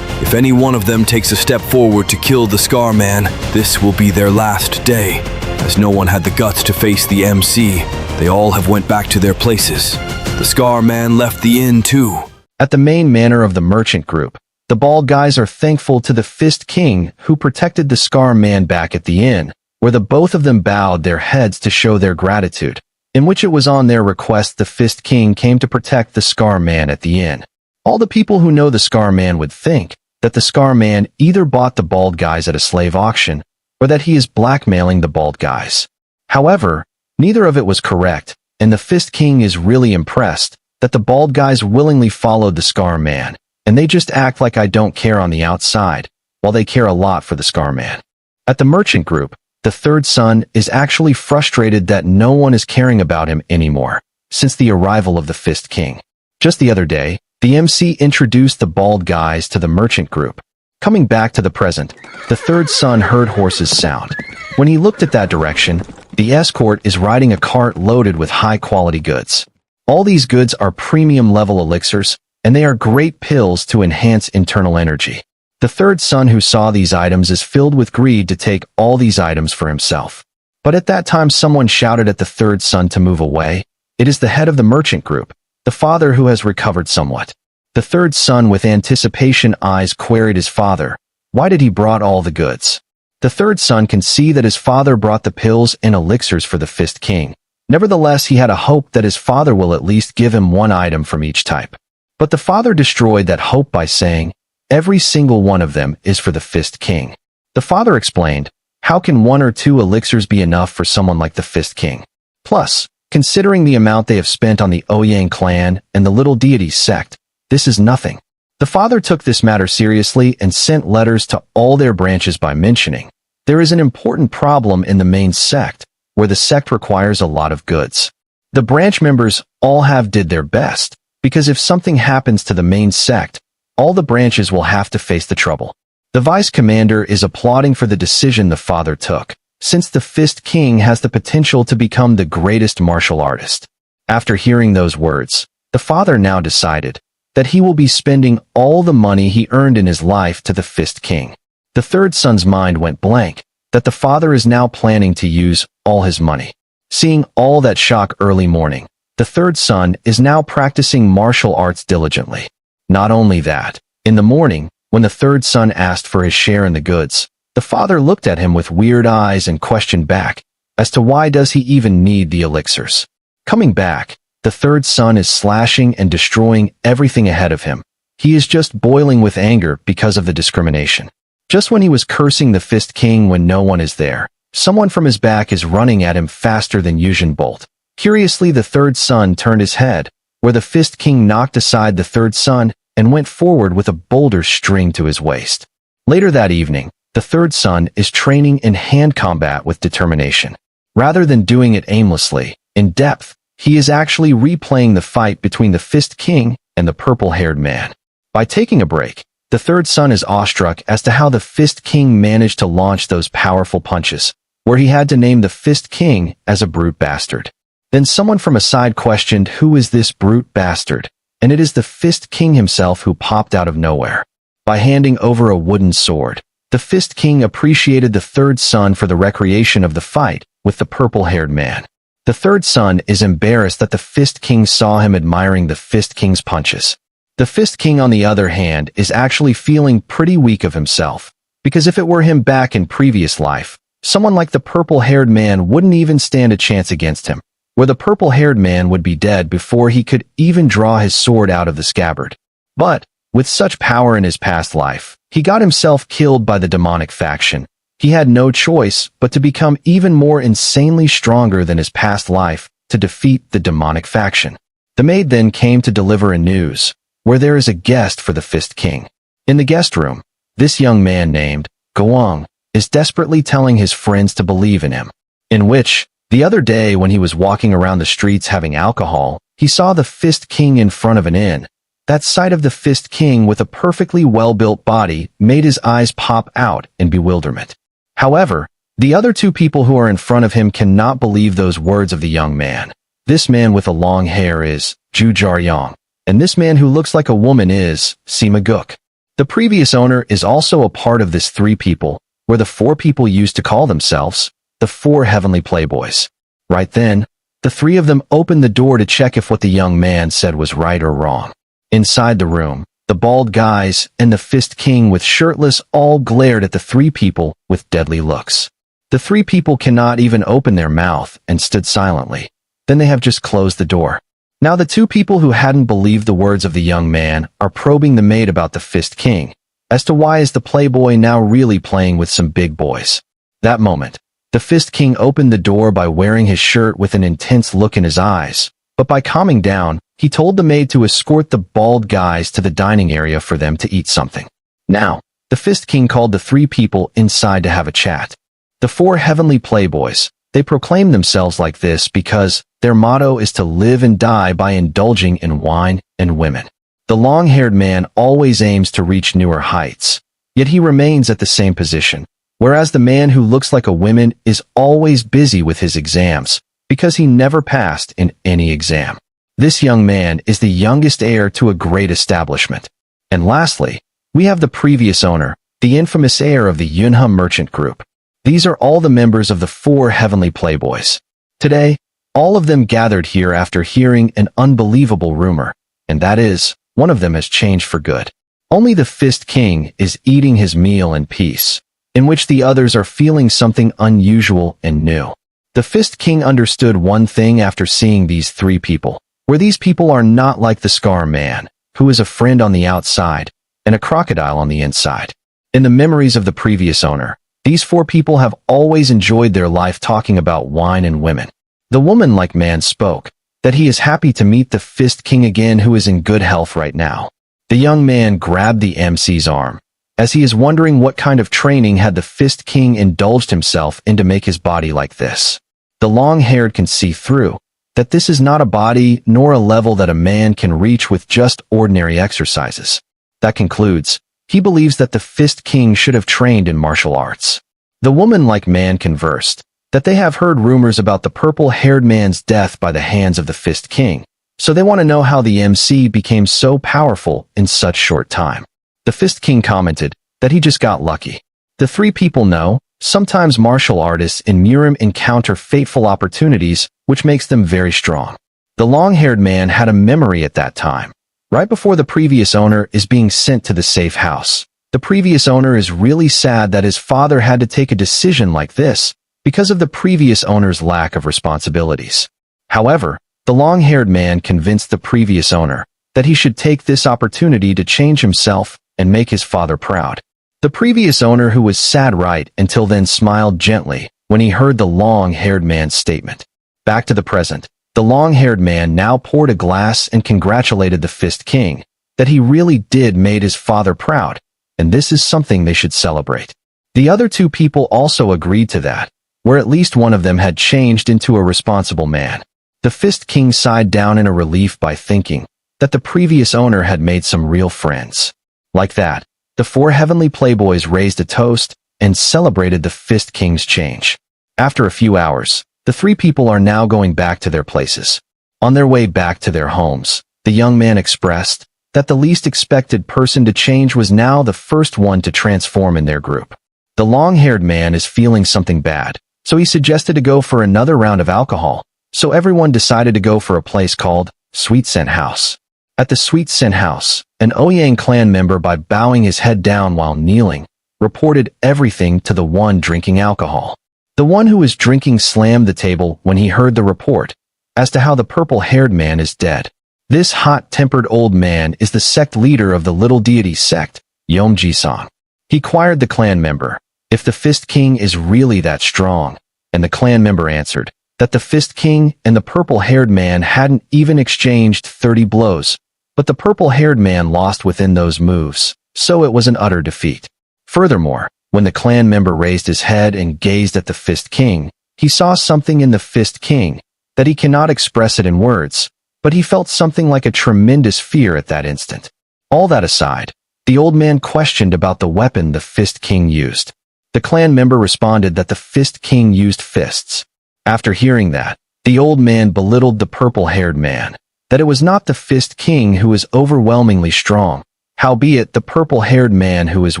If any one of them takes a step forward to kill the Scar Man, this will be their last day. As no one had the guts to face the MC, they all have went back to their places. The Scar Man left the inn too. At the main manor of the merchant group, the bald guys are thankful to the Fist King who protected the Scar Man back at the inn, where the both of them bowed their heads to show their gratitude, in which it was on their request the Fist King came to protect the Scar Man at the inn. All the people who know the Scar Man would think that the Scar Man either bought the bald guys at a slave auction, or that he is blackmailing the bald guys. However, neither of it was correct, and the Fist King is really impressed that the bald guys willingly followed the Scar Man, and they just act like I don't care on the outside, while they care a lot for the Scar Man. At the merchant group, the third son is actually frustrated that no one is caring about him anymore, since the arrival of the Fist King. Just the other day, the MC introduced the bald guys to the merchant group. Coming back to the present, the third son heard horses sound. When he looked at that direction, the escort is riding a cart loaded with high-quality goods. All these goods are premium-level elixirs, and they are great pills to enhance internal energy. The third son who saw these items is filled with greed to take all these items for himself. But at that time someone shouted at the third son to move away. It is the head of the merchant group, the father who has recovered somewhat. The third son with anticipation eyes queried his father, why did he brought all the goods? The third son can see that his father brought the pills and elixirs for the Fist King. Nevertheless, he had a hope that his father will at least give him one item from each type. But the father destroyed that hope by saying, every single one of them is for the Fist King. The father explained, how can 1 or 2 elixirs be enough for someone like the Fist King? Plus, considering the amount they have spent on the Ouyang clan and the Little Deities sect, this is nothing. The father took this matter seriously and sent letters to all their branches by mentioning, there is an important problem in the main sect, where the sect requires a lot of goods. The branch members all have did their best, because if something happens to the main sect, all the branches will have to face the trouble. The vice commander is applauding for the decision the father took, since the Fist King has the potential to become the greatest martial artist. After hearing those words, the father now decided that he will be spending all the money he earned in his life to the Fist King. The third son's mind went blank, that the father is now planning to use all his money. Seeing all that shock early morning, the third son is now practicing martial arts diligently. Not only that, in the morning, when the third son asked for his share in the goods, the father looked at him with weird eyes and questioned back, as to why does he even need the elixirs. Coming back, the third son is slashing and destroying everything ahead of him. He is just boiling with anger because of the discrimination. Just when he was cursing the Fist King when no one is there, someone from his back is running at him faster than Usain Bolt. Curiously, the third son turned his head, where the Fist King knocked aside the third son and went forward with a boulder string to his waist. Later that evening, the third son is training in hand combat with determination. Rather than doing it aimlessly, in depth, he is actually replaying the fight between the Fist King and the purple-haired man. By taking a break, the third son is awestruck as to how the Fist King managed to launch those powerful punches, where he had to name the Fist King as a brute bastard. Then someone from a side questioned, "Who is this brute bastard?" And it is the Fist King himself who popped out of nowhere. By handing over a wooden sword, the Fist King appreciated the third son for the recreation of the fight with the purple-haired man. The third son is embarrassed that the Fist King saw him admiring the Fist King's punches. The Fist King, on the other hand, is actually feeling pretty weak of himself, because if it were him back in previous life, someone like the purple-haired man wouldn't even stand a chance against him, where the purple-haired man would be dead before he could even draw his sword out of the scabbard. But, with such power in his past life, he got himself killed by the demonic faction. He had no choice but to become even more insanely stronger than his past life to defeat the demonic faction. The maid then came to deliver a news, where there is a guest for the Fist King. In the guest room, this young man named Goong is desperately telling his friends to believe in him, in which, the other day when he was walking around the streets having alcohol, he saw the Fist King in front of an inn. That sight of the Fist King with a perfectly well-built body made his eyes pop out in bewilderment. However, the other two people who are in front of him cannot believe those words of the young man. This man with the long hair is Ju Jaryong, and this man who looks like a woman is Sima Guk. The previous owner is also a part of this three people, where the four people used to call themselves the four heavenly playboys. Right then, the three of them opened the door to check if what the young man said was right or wrong. Inside the room, the bald guys and the Fist King with shirtless all glared at the three people with deadly looks. The three people cannot even open their mouth and stood silently. Then they have just closed the door. Now the two people who hadn't believed the words of the young man are probing the maid about the Fist King, as to why is the playboy now really playing with some big boys. That moment, the Fist King opened the door by wearing his shirt with an intense look in his eyes, but by calming down, he told the maid to escort the bald guys to the dining area for them to eat something. Now, the Fist King called the three people inside to have a chat. The four heavenly playboys, they proclaim themselves like this because their motto is to live and die by indulging in wine and women. The long-haired man always aims to reach newer heights, yet he remains at the same position, whereas the man who looks like a woman is always busy with his exams, because he never passed in any exam. This young man is the youngest heir to a great establishment. And lastly, we have the previous owner, the infamous heir of the Yunhe Merchant Group. These are all the members of the four heavenly playboys. Today, all of them gathered here after hearing an unbelievable rumor, and that is, one of them has changed for good. Only the Fist King is eating his meal in peace, in which the others are feeling something unusual and new. The Fist King understood one thing after seeing these three people, where these people are not like the Scar Man, who is a friend on the outside, and a crocodile on the inside. In the memories of the previous owner, these four people have always enjoyed their life talking about wine and women. The woman-like man spoke, that he is happy to meet the Fist King again who is in good health right now. The young man grabbed the MC's arm, as he is wondering what kind of training had the Fist King indulged himself in to make his body like this. The long-haired can see through that this is not a body nor a level that a man can reach with just ordinary exercises. That concludes, he believes that the Fist King should have trained in martial arts. The woman-like man conversed, that they have heard rumors about the purple-haired man's death by the hands of the Fist King, so they want to know how the MC became so powerful in such short time. The Fist King commented that he just got lucky. The three people know, sometimes martial artists in Murim encounter fateful opportunities which makes them very strong. The long-haired man had a memory at that time. Right before the previous owner is being sent to the safe house, the previous owner is really sad that his father had to take a decision like this because of the previous owner's lack of responsibilities. However, the long-haired man convinced the previous owner that he should take this opportunity to change himself and make his father proud. The previous owner, who was sad right until then, smiled gently when he heard the long-haired man's statement. Back to the present, the long-haired man now poured a glass and congratulated the Fist King that he really did made his father proud, and this is something they should celebrate. The other two people also agreed to that, where at least one of them had changed into a responsible man. The Fist King sighed down in a relief by thinking that the previous owner had made some real friends. Like that, the four heavenly playboys raised a toast and celebrated the Fist King's change. After a few hours, The three people are now going back to their places. On their way back to their homes, the young man expressed that the least expected person to change was now the first one to transform in their group. The long-haired man is feeling something bad, so he suggested to go for another round of alcohol, so everyone decided to go for a place called Sweet Scent House. At the Sweet Scent House, an Ouyang clan member, by bowing his head down while kneeling, reported everything to the one drinking alcohol. The one who was drinking slammed the table when he heard the report as to how the purple-haired man is dead. This hot-tempered old man is the sect leader of the Little Deity sect, Yom Jisong. He quired the clan member if the Fist King is really that strong, and the clan member answered that the Fist King and the purple-haired man hadn't even exchanged 30 blows, but the purple-haired man lost within those moves, so it was an utter defeat. Furthermore, when the clan member raised his head and gazed at the Fist King, he saw something in the Fist King that he cannot express it in words, but he felt something like a tremendous fear at that instant. All that aside, the old man questioned about the weapon the Fist King used. The clan member responded that the Fist King used fists. After hearing that, the old man belittled the purple-haired man, that it was not the Fist King who is overwhelmingly strong, howbeit the purple-haired man who is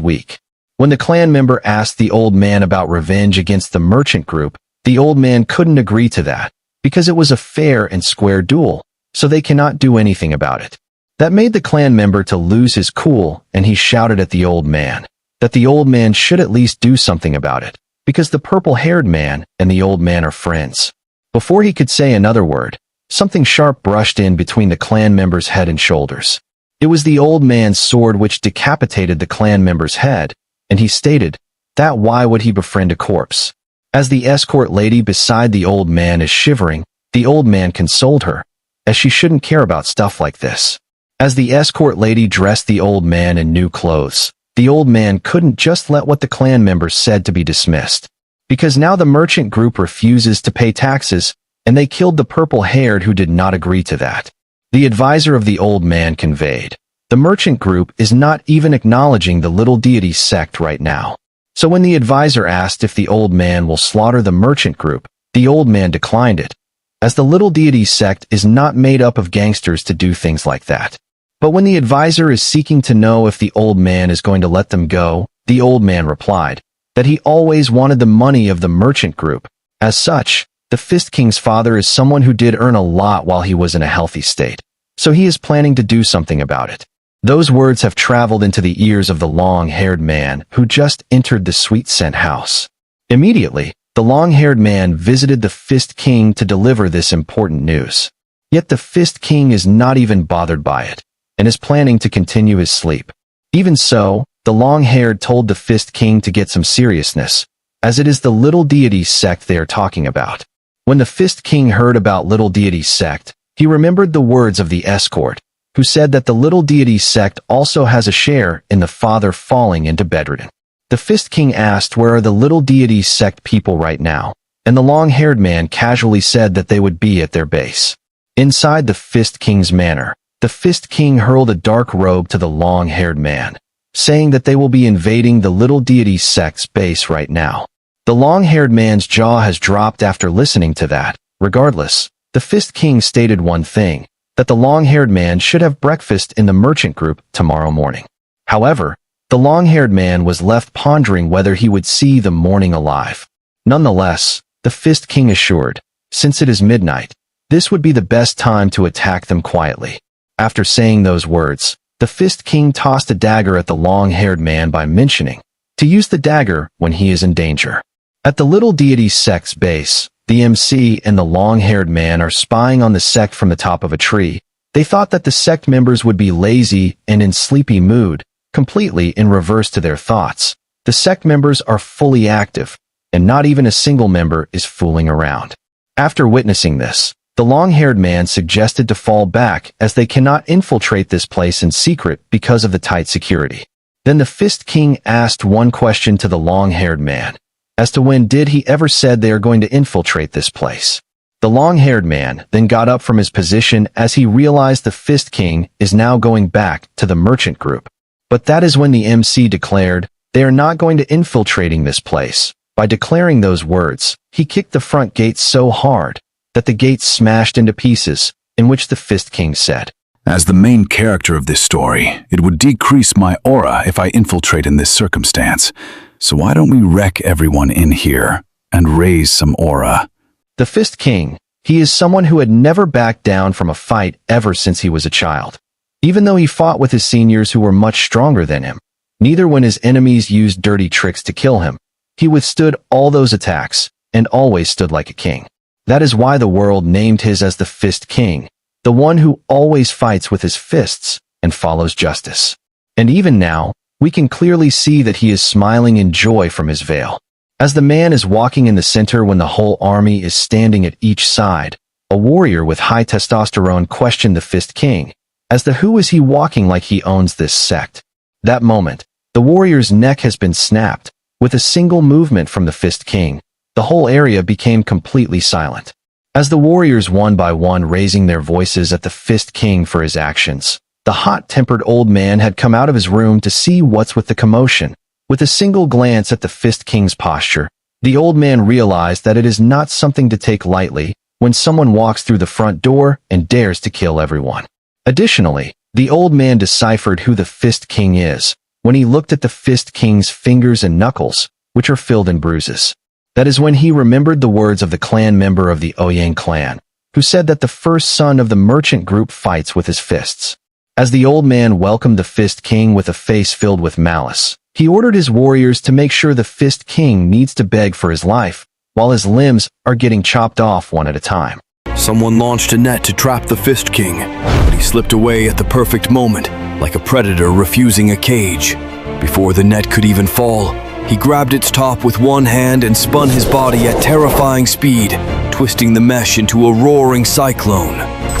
weak. When the clan member asked the old man about revenge against the merchant group, the old man couldn't agree to that, because it was a fair and square duel, so they cannot do anything about it. That made the clan member to lose his cool, and he shouted at the old man that the old man should at least do something about it, because the purple-haired man and the old man are friends. Before he could say another word, something sharp brushed in between the clan member's head and shoulders. It was the old man's sword which decapitated the clan member's head, and he stated that why would he befriend a corpse? As the escort lady beside the old man is shivering, the old man consoled her, as she shouldn't care about stuff like this. As the escort lady dressed the old man in new clothes, the old man couldn't just let what the clan members said to be dismissed, because now the merchant group refuses to pay taxes, and they killed the purple-haired who did not agree to that. The advisor of the old man conveyed, the merchant group is not even acknowledging the Little Deity sect right now. So when the advisor asked if the old man will slaughter the merchant group, the old man declined it, as the Little Deity sect is not made up of gangsters to do things like that. But when the advisor is seeking to know if the old man is going to let them go, the old man replied that he always wanted the money of the merchant group. As such, the Fist King's father is someone who did earn a lot while he was in a healthy state, so he is planning to do something about it. Those words have traveled into the ears of the long-haired man who just entered the Sweet Scent House. Immediately, the long-haired man visited the Fist King to deliver this important news. Yet the Fist King is not even bothered by it, and is planning to continue his sleep. Even so, the long-haired told the Fist King to get some seriousness, as it is the Little Deity sect they are talking about. When the Fist King heard about Little Deity sect, he remembered the words of the escort, who said that the Little Deity sect also has a share in the father falling into bedridden. The Fist King asked where are the Little Deity sect people right now, and the long-haired man casually said that they would be at their base. Inside the Fist King's manor, the Fist King hurled a dark robe to the long-haired man, saying that they will be invading the Little Deity sect's base right now. The long-haired man's jaw has dropped after listening to that. Regardless, the Fist King stated one thing, that the long-haired man should have breakfast in the merchant group tomorrow morning. However, the long-haired man was left pondering whether he would see the morning alive. Nonetheless, the Fist King assured, since it is midnight, this would be the best time to attack them quietly. After saying those words, the Fist King tossed a dagger at the long-haired man by mentioning to use the dagger when he is in danger. At the Little Deity sect's base, the MC and the long-haired man are spying on the sect from the top of a tree. They thought that the sect members would be lazy and in sleepy mood, completely in reverse to their thoughts. The sect members are fully active, and not even a single member is fooling around. After witnessing this, the long-haired man suggested to fall back as they cannot infiltrate this place in secret because of the tight security. Then the Fist King asked one question to the long-haired man, as to when did he ever said they are going to infiltrate this place. The long-haired man then got up from his position as he realized the Fist King is now going back to the merchant group. But that is when the MC declared, they are not going to infiltrating this place, By declaring those words, he kicked the front gate so hard that the gate smashed into pieces, in which the Fist King said, As the main character of this story, it would decrease my aura if I infiltrate in this circumstance. So why don't we wreck everyone in here and raise some aura? The Fist King, he is someone who had never backed down from a fight ever since he was a child. Even though he fought with his seniors who were much stronger than him, neither when his enemies used dirty tricks to kill him, he withstood all those attacks and always stood like a king. That is why the world named his as the Fist King, the one who always fights with his fists and follows justice. And even now, we can clearly see that he is smiling in joy from his veil. As the man is walking in the center when the whole army is standing at each side, a warrior with high testosterone questioned the Fist King, as to who is he walking like he owns this sect. That moment, the warrior's neck has been snapped. With a single movement from the Fist King, the whole area became completely silent. As the warriors one by one raising their voices at the Fist King for his actions, the hot-tempered old man had come out of his room to see what's with the commotion. With a single glance at the Fist King's posture, the old man realized that it is not something to take lightly when someone walks through the front door and dares to kill everyone. Additionally, the old man deciphered who the Fist King is when he looked at the Fist King's fingers and knuckles, which are filled in bruises. That is when he remembered the words of the clan member of the Ouyang clan, who said that the first son of the merchant group fights with his fists. As the old man welcomed the Fist King with a face filled with malice, he ordered his warriors to make sure the Fist King needs to beg for his life, while his limbs are getting chopped off one at a time. Someone launched a net to trap the Fist King, but he slipped away at the perfect moment, like a predator refusing a cage. Before the net could even fall, he grabbed its top with one hand and spun his body at terrifying speed, twisting the mesh into a roaring cyclone.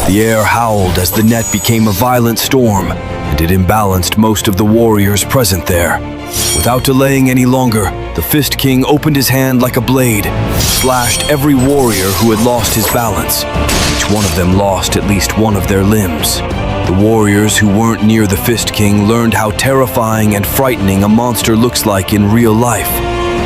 The air howled as the net became a violent storm, and it imbalanced most of the warriors present there. Without delaying any longer, the Fist King opened his hand like a blade, slashed every warrior who had lost his balance. Each one of them lost at least one of their limbs. The warriors who weren't near the Fist King learned how terrifying and frightening a monster looks like in real life.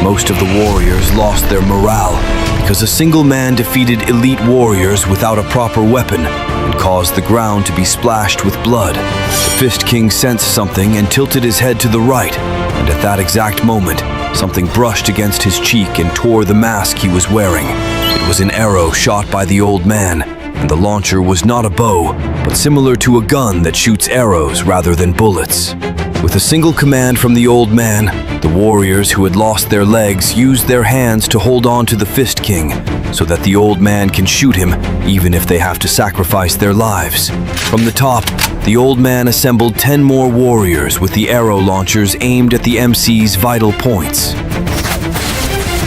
Most of the warriors lost their morale because a single man defeated elite warriors without a proper weapon and caused the ground to be splashed with blood. The Fist King sensed something and tilted his head to the right, and at that exact moment, something brushed against his cheek and tore the mask he was wearing. It was an arrow shot by the old man, and the launcher was not a bow, but similar to a gun that shoots arrows rather than bullets. With a single command from the old man, the warriors who had lost their legs used their hands to hold on to the Fist King, so that the old man can shoot him even if they have to sacrifice their lives. From the top, the old man assembled 10 more warriors with the arrow launchers aimed at the MC's vital points.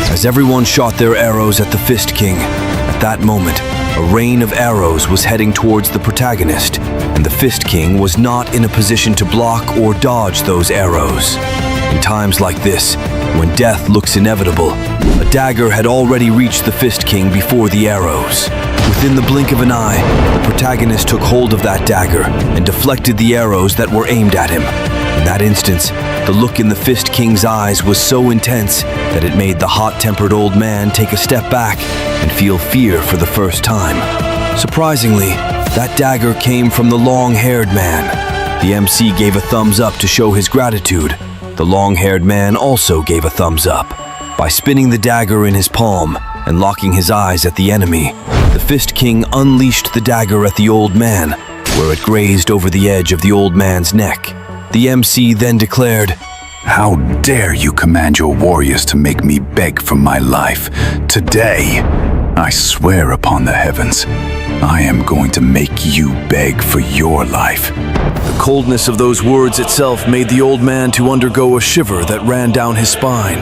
As everyone shot their arrows at the Fist King, at that moment, a rain of arrows was heading towards the protagonist, and the Fist King was not in a position to block or dodge those arrows. In times like this, when death looks inevitable, a dagger had already reached the Fist King before the arrows. Within the blink of an eye, the protagonist took hold of that dagger and deflected the arrows that were aimed at him. In that instance, the look in the Fist King's eyes was so intense that it made the hot-tempered old man take a step back and feel fear for the first time. Surprisingly, that dagger came from the long-haired man. The MC gave a thumbs up to show his gratitude. The long-haired man also gave a thumbs up. By spinning the dagger in his palm and locking his eyes at the enemy, the Fist King unleashed the dagger at the old man, where it grazed over the edge of the old man's neck. The MC then declared, How dare you command your warriors to make me beg for my life? Today, I swear upon the heavens, I am going to make you beg for your life. The coldness of those words itself made the old man to undergo a shiver that ran down his spine.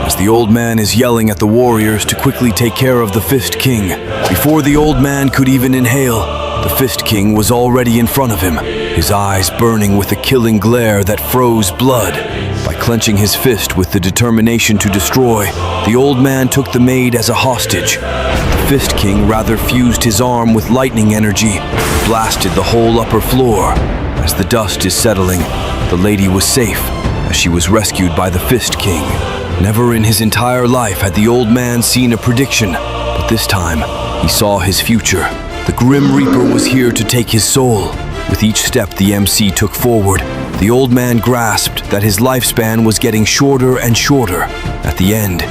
As the old man is yelling at the warriors to quickly take care of the Fist King, before the old man could even inhale, the Fist King was already in front of him, his eyes burning with a killing glare that froze blood. By clenching his fist with the determination to destroy, the old man took the maid as a hostage. The Fist King rather fused his arm with lightning energy, blasted the whole upper floor. As the dust is settling, the lady was safe, as she was rescued by the Fist King. Never in his entire life had the old man seen a prediction, but this time he saw his future. The Grim Reaper was here to take his soul. With each step the MC took forward, the old man grasped that his lifespan was getting shorter and shorter. At the end,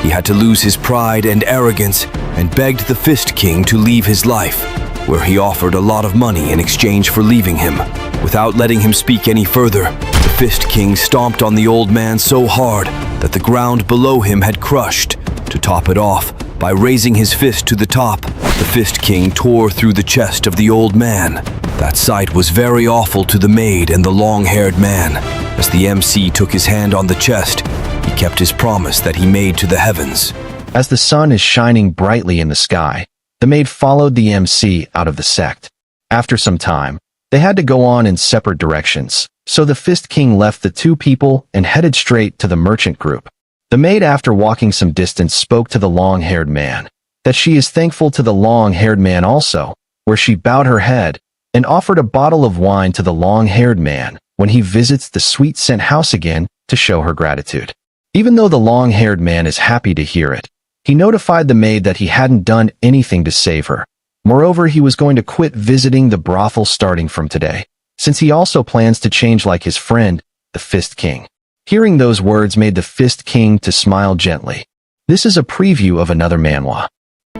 he had to lose his pride and arrogance and begged the Fist King to leave his life, where he offered a lot of money in exchange for leaving him. Without letting him speak any further, the Fist King stomped on the old man so hard that the ground below him had crushed. To top it off, by raising his fist to the top, the Fist King tore through the chest of the old man. That sight was very awful to the maid and the long-haired man. As the MC took his hand on the chest, he kept his promise that he made to the heavens. As the sun is shining brightly in the sky, the maid followed the MC out of the sect. After some time, they had to go on in separate directions, so the Fist King left the two people and headed straight to the merchant group. The maid, after walking some distance, spoke to the long-haired man, that she is thankful to the long-haired man also, where she bowed her head and offered a bottle of wine to the long-haired man when he visits the sweet-scent house again to show her gratitude. Even though the long-haired man is happy to hear it, he notified the maid that he hadn't done anything to save her. Moreover, he was going to quit visiting the brothel starting from today, since he also plans to change like his friend, the Fist King. Hearing those words made the Fist King to smile gently. This is a preview of another manhwa.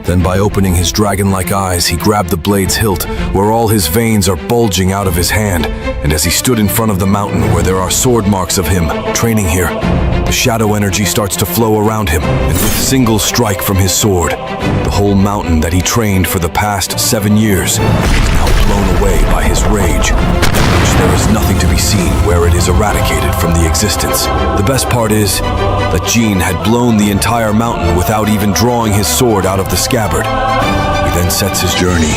Then by opening his dragon-like eyes, he grabbed the blade's hilt, where all his veins are bulging out of his hand, and as he stood in front of the mountain where there are sword marks of him training here, the shadow energy starts to flow around him, and with a single strike from his sword, the whole mountain that he trained for the past 7 years is now blown away by his rage, which there is nothing to be seen where it is eradicated from the existence. The best part is that Jin had blown the entire mountain without even drawing his sword out of the scabbard. He then sets his journey.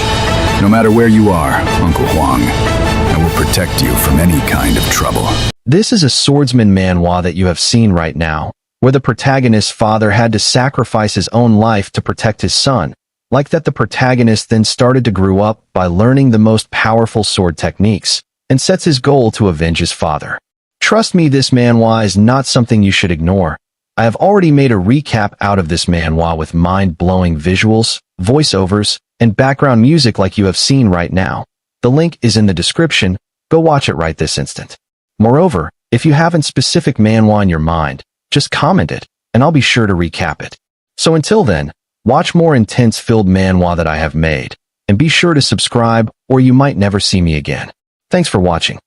No matter where you are, Uncle Huang, I will protect you from any kind of trouble. This is a swordsman manhwa that you have seen right now, where the protagonist's father had to sacrifice his own life to protect his son, like that the protagonist then started to grow up by learning the most powerful sword techniques, and sets his goal to avenge his father. Trust me, this manhwa is not something you should ignore. I have already made a recap out of this manhwa with mind-blowing visuals, voiceovers, and background music like you have seen right now. The link is in the description. Go watch it right this instant. Moreover, if you have a specific manhwa in your mind, just comment it, and I'll be sure to recap it. So until then, watch more intense-filled manhwa that I have made, and be sure to subscribe or you might never see me again. Thanks for watching.